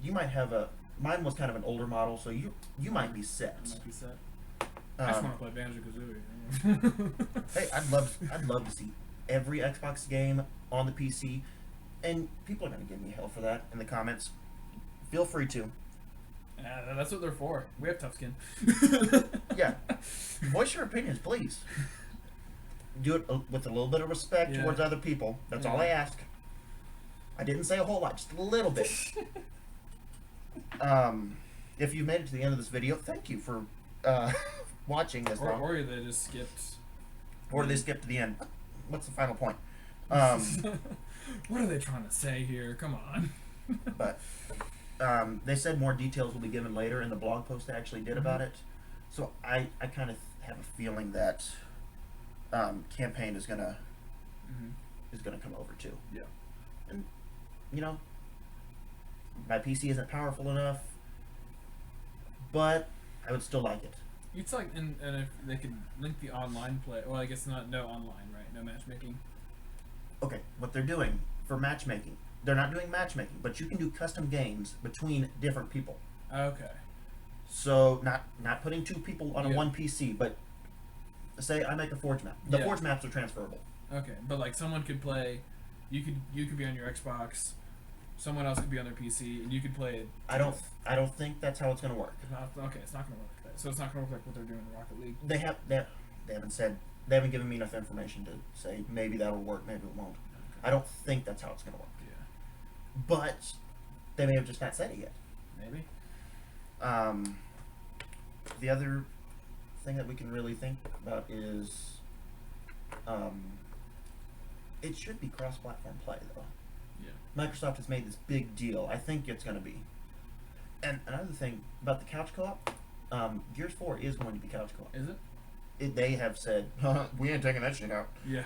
You might have a mine was kind of an older model, so you might be set. I might be set. I just want to play Banjo-Kazooie. Hey, I'd love to see every Xbox game on the PC, and people are gonna give me hell for that in the comments. Feel free to. Yeah, that's what they're for. We have tough skin. Yeah, voice your opinions, please. Do it with a little bit of respect Yeah. towards other people. That's all Yeah. I ask. I didn't say a whole lot, just a little bit. If you made it to the end of this video, thank you for watching this long. Or they just skipped. Or they skip to the end. What's the final point? What are they trying to say here? Come on. But they said more details will be given later in the blog post they actually did about it. So I kind of have a feeling that campaign is gonna come over too. Yeah. And you know, my PC isn't powerful enough, but I would still like it. It's like, and if they could link the online play, well, I guess no online, right? No matchmaking. Okay, what they're doing for matchmaking, they're not doing matchmaking, but you can do custom games between different people. Okay. So not putting two people on a Yeah. one PC, but say I make a Forge map. The Yeah. Forge maps are transferable. Okay, but like someone could play, you could be on your Xbox, someone else could be on their PC, and you could play. I don't think that's how it's going to work. It's not, okay, it's not gonna work. So it's not gonna work like what they're doing in Rocket League. They haven't said, they haven't given me enough information to say maybe that'll work, maybe it won't. I don't think that's how it's going to work. Yeah. But they may have just not said it yet. Maybe. The other thing that we can really think about is it should be cross-platform play though. Yeah. Microsoft has made this big deal. I think it's going to be. And another thing about the couch co-op, Gears 4 is going to be couch co-op. Is it? They have said, we ain't taking that shit out. Yeah.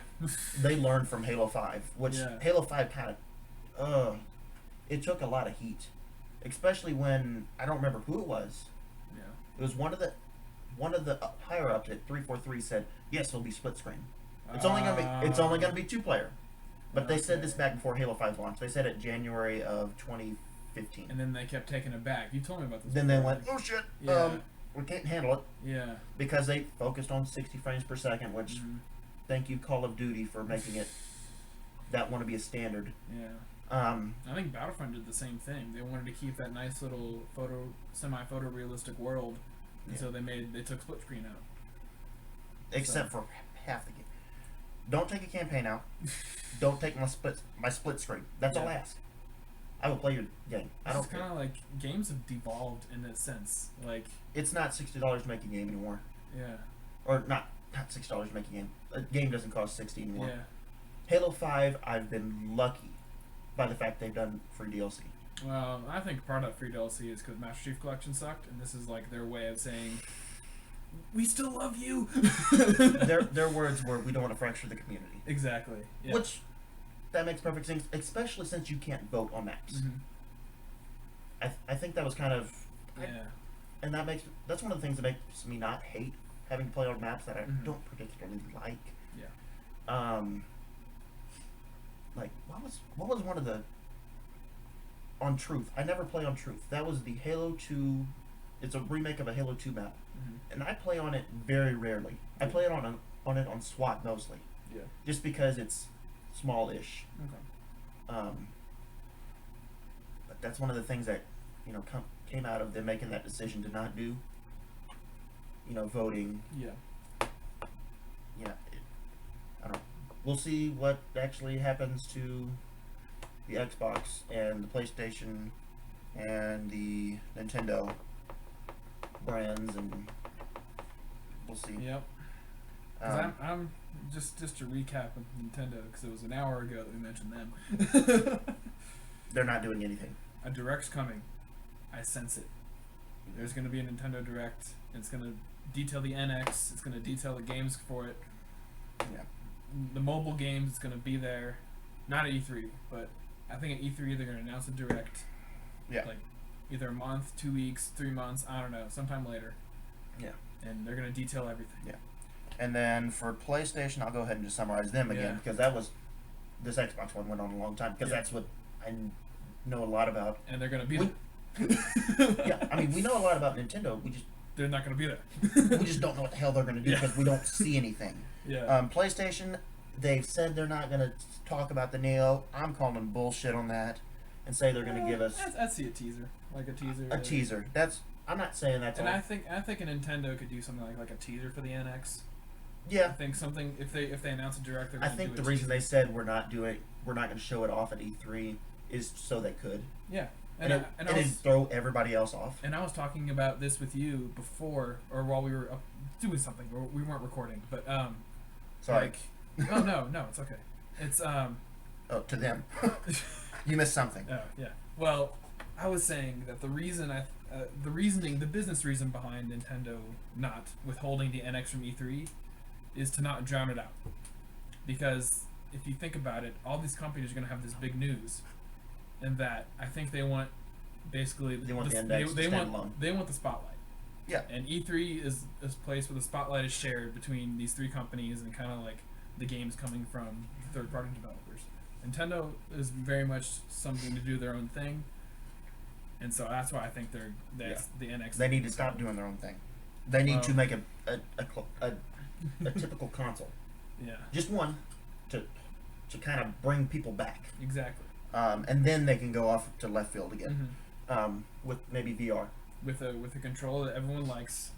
They learned from Halo 5, which Yeah. Halo 5 kind of, it took a lot of heat. Especially when, I don't remember who it was. Yeah. It was one of the higher ups at 343 said, yes, it'll be split screen. It's only gonna be 2-player. But they said this Okay. back before Halo 5 launched. They said it January of 2015. And then they kept taking it back. You told me about this. Then they before. went, oh shit, Yeah. we can't handle it. Yeah. Because they focused on 60 frames per second, which, Mhm. thank you Call of Duty for making it, that want to be a standard. Yeah. I I think Battlefront did the same thing. They wanted to keep that nice little semi-photorealistic world, and Yeah. so they took split screen out. Except for half the game. Don't take a campaign out. Don't take my split screen. That's all I Yeah. ask. I will play your game. I It's don't kind care. of like games have devolved in that sense. Like, It's not $60 to make a game anymore. yeah, Or not $6 to make a game. A game doesn't cost $60 anymore. yeah. Halo 5, I've been lucky by the fact they've done free DLC. Well, I think part of that free DLC is because Master Chief Collection sucked, and this is like their way of saying, "We still love you." Their words were, "We don't want to fracture the community," Exactly. Yeah. which that makes perfect sense, especially since you can't vote on maps. Mhm. I think that was kind of, Yeah. and that's one of the things that makes me not hate having to play on maps that I Mhm. don't particularly like. Yeah. Like what was one of the on Truth? I never play on Truth. That was the Halo 2. It's a remake of a Halo 2 map, Mhm. and I play on it very rarely. I play it on SWAT mostly, Yeah. just because it's small-ish. Okay. But that's one of the things that came out of them making that decision to not do. Voting. Yeah. Yeah, I don't know. We'll see what actually happens to the Xbox and the PlayStation and the Nintendo brands, and we'll see. Yep. 'Cause I'm just to recap with Nintendo, because it was an hour ago that we mentioned them. They're not doing anything. A Direct's coming. I sense it. There's going to be a Nintendo Direct. It's going to detail the NX. It's going to detail the games for it. Yeah. The mobile games, it's going to be there. Not at E3, but I think at E3 they're going to announce a Direct. Yeah. Like either a month, 2 weeks, 3 months, I don't know, sometime later. Yeah. And they're going to detail everything. Yeah. And then for PlayStation, I'll go ahead and just summarize them again, Yeah. because this Xbox one went on a long time, because Yeah. that's what I know a lot about. And they're going to be We- Yeah, I mean, we know a lot about Nintendo. They're not going to be there. We just don't know what the hell they're going to do Yeah. because we don't see anything. Yeah. PlayStation, they've said they're not going to talk about the Neo. I'm calling them bullshit on that, and say they're going to give us I'd see a teaser, like a teaser. a teaser. I'm not saying that's And all. I think a Nintendo could do something like a teaser for the NX. I Yeah, think something if they announce a direct, they're I gonna think do the a reason teaser. they said we're not going to show it off at E3 is so they could, Yeah, and I it'd was throw everybody else off. and I was talking about this with you before or while we were doing something or we weren't recording, but Sorry. like no it's okay. It's Oh, to them. You missed something. Oh yeah. Well, I was saying that the business reason behind Nintendo not withholding the NX from E3 is to not drown it out. Because if you think about it, all these companies are going to have this big news, and that I think they want basically They want the index to stand alone. they want the spotlight. Yeah. And E3 is a place where the spotlight is shared between these three companies and kind of like the games coming from third-party developers. Nintendo is very much something to do their own thing, and so that's why I think the NX. They need to stop doing their own thing. They need to Well- make a typical console, Yeah, just one, to kind of bring people back, exactly. and then they can go off to left field again, Mm-hmm. with maybe VR. With a controller that everyone likes,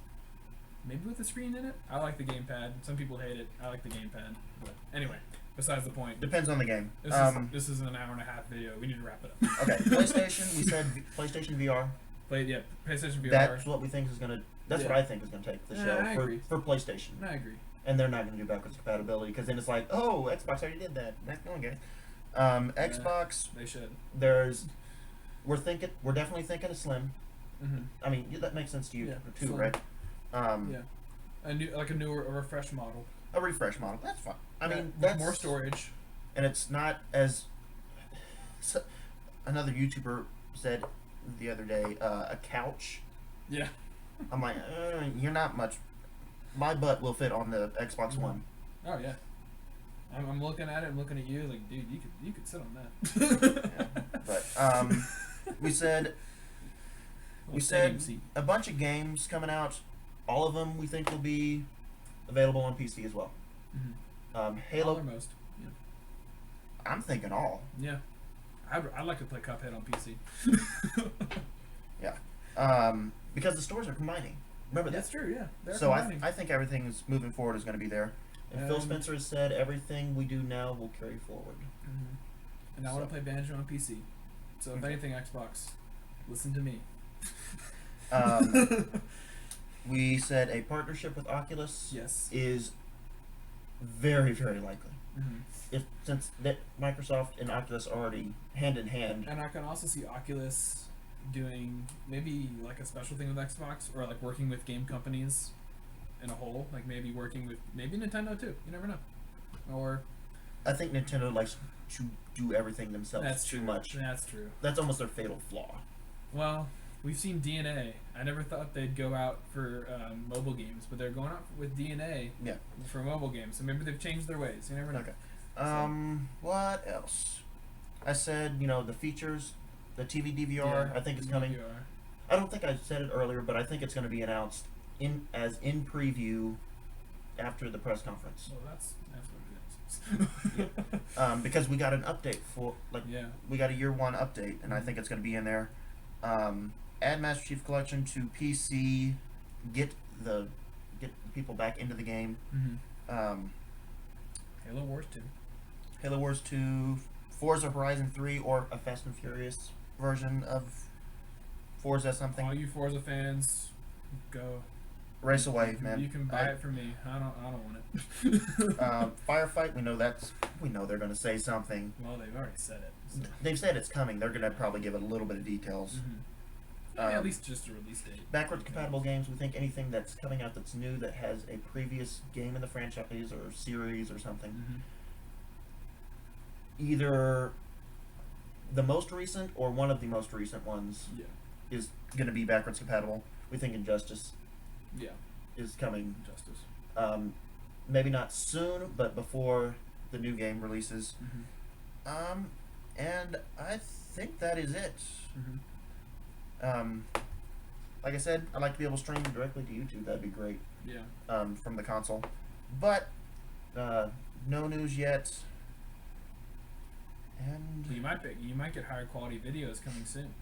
maybe with a screen in it. I like the gamepad. Some people hate it. I like the gamepad. But anyway, besides the point. Depends on the game. This is an hour and a half video. We need to wrap it up. Okay, PlayStation. We said PlayStation VR. PlayStation VR. That's what we think is gonna. That's Yeah. what I think is gonna take the Yeah, show I agree. for PlayStation. I agree. And they're not gonna do backwards compatibility because then it's like, oh, Xbox already did that. That's no one gets. Xbox. They should. We're definitely thinking of Slim. Mm-hmm. I mean, that makes sense to you Yeah, too, Slim. right? Yeah. A refreshed model. A refresh model. That's fine. I mean, With that's more storage. and it's not as. So, another YouTuber said the other day, a couch. Yeah. I'm like, you're not much. My butt will fit on the Xbox Mhm. One. Oh yeah. I'm looking at it. I'm looking at you. Like, dude, you could sit on that. But we said Little stadium said seat. a bunch of games coming out. All of them we think will be available on PC as well. Mm-hmm. All Halo. or most. Yeah. I'm thinking all. Yeah. I'd like to play Cuphead on PC. Because the stores are combining. Remember that. That's true. Yeah. They're So combining. I think everything is moving forward is going to be there. And Phil Spencer has said everything we do now will carry forward. Mhm. And I want to play Banjo on PC. So if Okay. anything, Xbox, listen to me. We said a partnership with Oculus Yes. is very, very likely. Mm-hmm. Since that Microsoft and Oculus are already hand in hand. And I can also see Oculus doing maybe like a special thing with Xbox, or like working with game companies in a whole. Like maybe working with Nintendo too. You never know. Or I think Nintendo likes to do everything themselves that's too true. much. That's true. That's almost their fatal flaw. Well, we've seen DNA. I never thought they'd go out for mobile games, but they're going out with DNA Yeah. for mobile games. So maybe they've changed their ways. You never know. Okay. What else? I said, the features, the TV DVR, I think is coming. DVR. I don't think I said it earlier, but I think it's going to be announced in preview after the press conference. Well, that's what it is. Because we got an update Yeah. we got a year one update, and I think it's going to be in there. Add Master Chief Collection to PC, get the people back into the game. Mm-hmm. Halo Wars 2. Halo Wars 2, Forza Horizon 3, or a Fast and Furious version of Forza something. All you Forza fans, go. Race away, man. You can buy it from me. I don't want it. Firefight, we know they're going to say something. Well, they've already said it. So. They've said it's coming. They're going to probably give it a little bit of details. Mm-hmm. Yeah, Um, at least just a release date. Backwards compatible games, we think anything that's coming out that's new that has a previous game in the franchise or series or something. Mm-hmm. Either the most recent or one of the most recent ones Yeah. is going to be backwards compatible. We think Injustice Yeah. is coming. Justice. Maybe not soon, but before the new game releases. Mm-hmm. And I think that is it. Mm-hmm. like I said, I'd like to be able to stream directly to YouTube. That'd be great. Yeah. From the console. But no news yet. And You might get higher quality videos coming soon.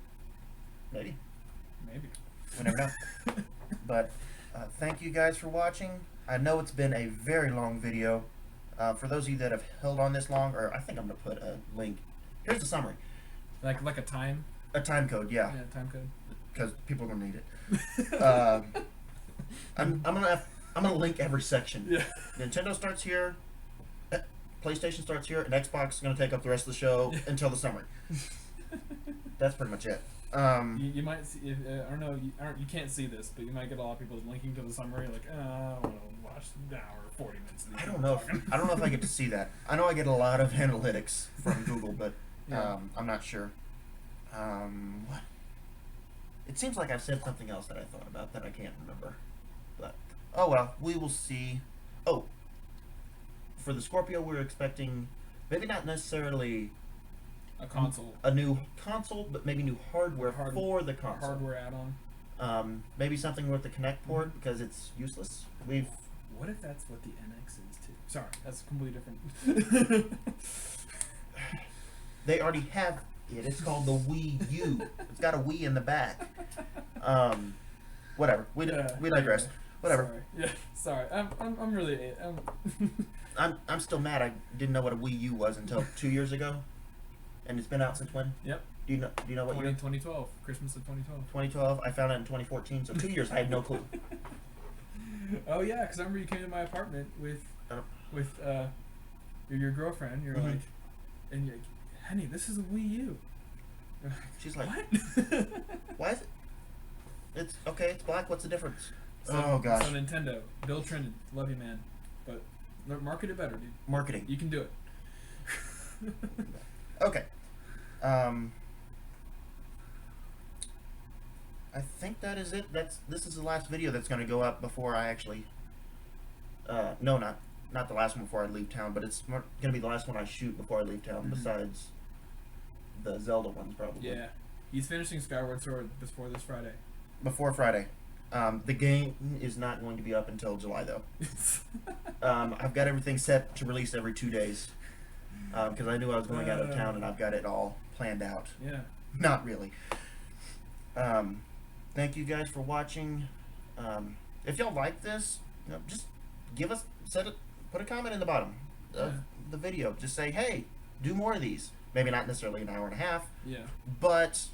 maybe. Maybe. We never know. But thank you guys for watching. I know it's been a very long video. For those of you that have held on this long, or I think I'm going to put a link. Here's the summary. Like a time. A time code, yeah. Yeah, time code. Because people are going to need it. I'm gonna link every section. Yeah. Nintendo starts here, PlayStation starts here, and Xbox is gonna take up the rest of the show until the summary. That's pretty much it. You might see. I don't know. You can't see this, but you might get a lot of people linking to the summary, like, I want to watch an hour, 40 minutes. Of these I don't know if I get to see that. I know I get a lot of analytics from Google, but Yeah. I'm not sure. What? It seems like I've said something else that I thought about that I can't remember. But oh well, we will see. Oh, for the Scorpio, we're expecting maybe not necessarily A console. a new console, but maybe new hardware for the console. Hardware add-on. Maybe something with the Kinect port because it's useless. What if that's what the NX is too? Sorry, that's completely different. They already have it. It's called the Wii U. It's got a Wii in the back. Whatever. We digress. Whatever. Sorry. Yeah. Sorry. I'm really. I'm still mad. I didn't know what a Wii U was until 2 years ago, and it's been out since when? Yep. Do you know what year? 2012. Christmas of 2012. 2012. I found it in 2014. So 2 years. I had no clue. Oh yeah, because I remember you came to my apartment with your girlfriend. You're Mhm. like, and you're like, honey, this is a Wii U. She's like, what? why is it? It's okay. It's black. What's the difference? So, Oh gosh. So Nintendo, Bill Trindon, love you, man, but market it better, dude. Marketing. You can do it. Okay. I think that is it. This is the last video that's going to go up before I actually. No, not the last one before I leave town, but it's going to be the last one I shoot before I leave town. Mhm. Besides the Zelda ones, probably. Yeah, he's finishing Skyward Sword before this Friday. Before Friday. The game is not going to be up until July though. I've got everything set to release every 2 days. Because I knew I was going out of town and I've got it all planned out. Yeah. Not really. Thank you guys for watching. If y'all like this, just put a comment in the bottom of the video. Just say, hey, do more of these. Maybe not necessarily an hour and a half. Yeah. But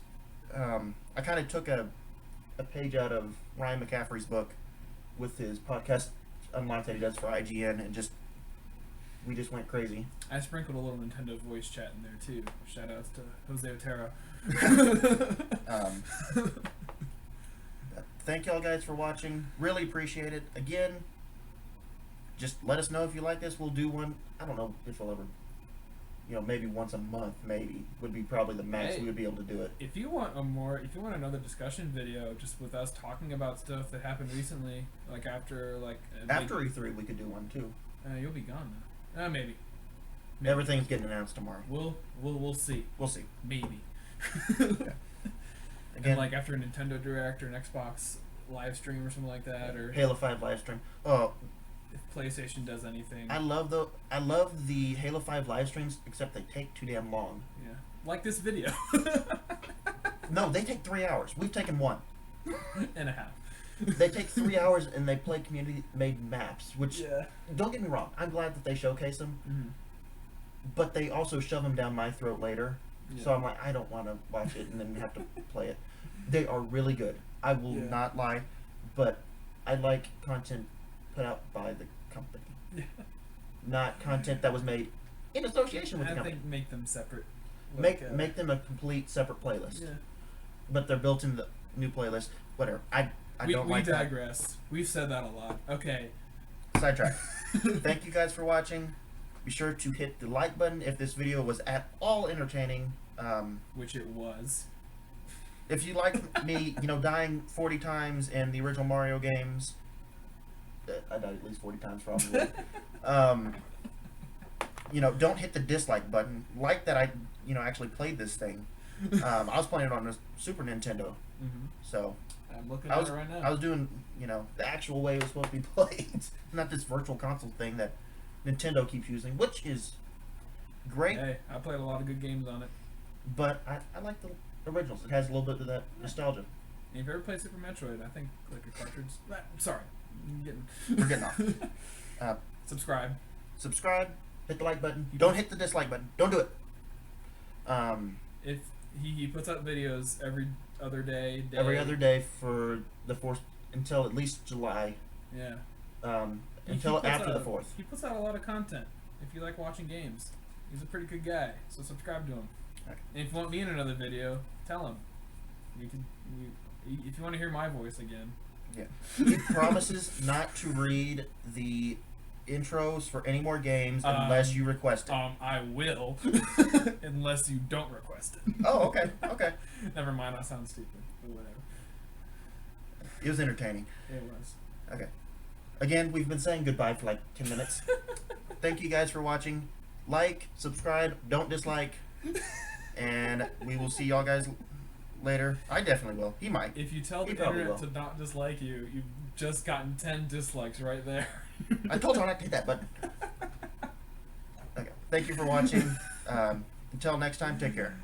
I kind of took a page out of Ryan McCaffrey's book with his podcast Unlocked that he does for IGN, and we just went crazy. I sprinkled a little Nintendo voice chat in there too. Shout outs to Jose Otero. Thank y'all guys for watching. Really appreciate it. Again, just let us know if you like this. We'll do one. I don't know if we'll ever, maybe once a month, maybe would be probably the max we would be able to do it. If you want another discussion video, just with us talking about stuff that happened recently, like after E3, we could do one too. You'll be gone now. Maybe. Everything's getting announced tomorrow. We'll see. We'll see. Maybe. Okay. Again, like after a Nintendo Direct or an Xbox live stream or something like that, or Halo 5 live stream. Oh, if PlayStation does anything. I love the Halo 5 live streams, except they take too damn long. Yeah. Like this video. No, they take 3 hours. We've taken 1 and a half. They take 3 hours and they play community-made maps, which, Yeah. don't get me wrong, I'm glad that they showcase them, Mm-hmm. but they also shove them down my throat later. Yeah. So I'm like, I don't want to watch it and then have to play it. They are really good. I will not lie, but I like content put out by the company, not content that was made in association with the I company. think make them separate. Make them a complete separate playlist. Yeah. But they're built in the new playlist. Whatever. I don't like We digress. We've said that a lot. Okay. that. Sidetrack. Thank you guys for watching. Be sure to hit the like button if this video was at all entertaining. Which it was. If you like me, dying 40 times in the original Mario games, I died at least 40 times probably. Don't hit the dislike button. Like that I actually played this thing. I was playing it on the Super Nintendo, Mm-hmm. So I'm looking I at was it right now. I was doing, the actual way it was supposed to be played, not this virtual console thing that Nintendo keeps using, which is great. Hey, I played a lot of good games on it. But I like the originals. It has a little bit of that nostalgia. And if you ever played Super Metroid, I think like a cartridge. Sorry, I'm getting. We're getting off. Subscribe. Subscribe. Hit the like button. Don't hit the dislike button. Don't do it. If he puts out videos every other day. Every other day for the 4th until at least July. Yeah. Until He puts after the out- 4th. He puts out a lot of content. If you like watching games, he's a pretty good guy. So subscribe to him. Okay. And if you want me in another video, tell him. If you want to hear my voice again. Yeah. He promises not to read the intros for any more games unless you request it. I will, unless you don't request it. Oh, okay. Okay. Never mind. I sound stupid, but whatever. It was entertaining. It was. Okay. Again, we've been saying goodbye for like 10 minutes. Thank you guys for watching. Like, subscribe, don't dislike. And we will see y'all guys later. I definitely will. He might. If you tell the He probably internet will. to not dislike you, you've just gotten 10 dislikes right there. I told you not to hit that button. Okay. Thank you for watching. Until next time, take care.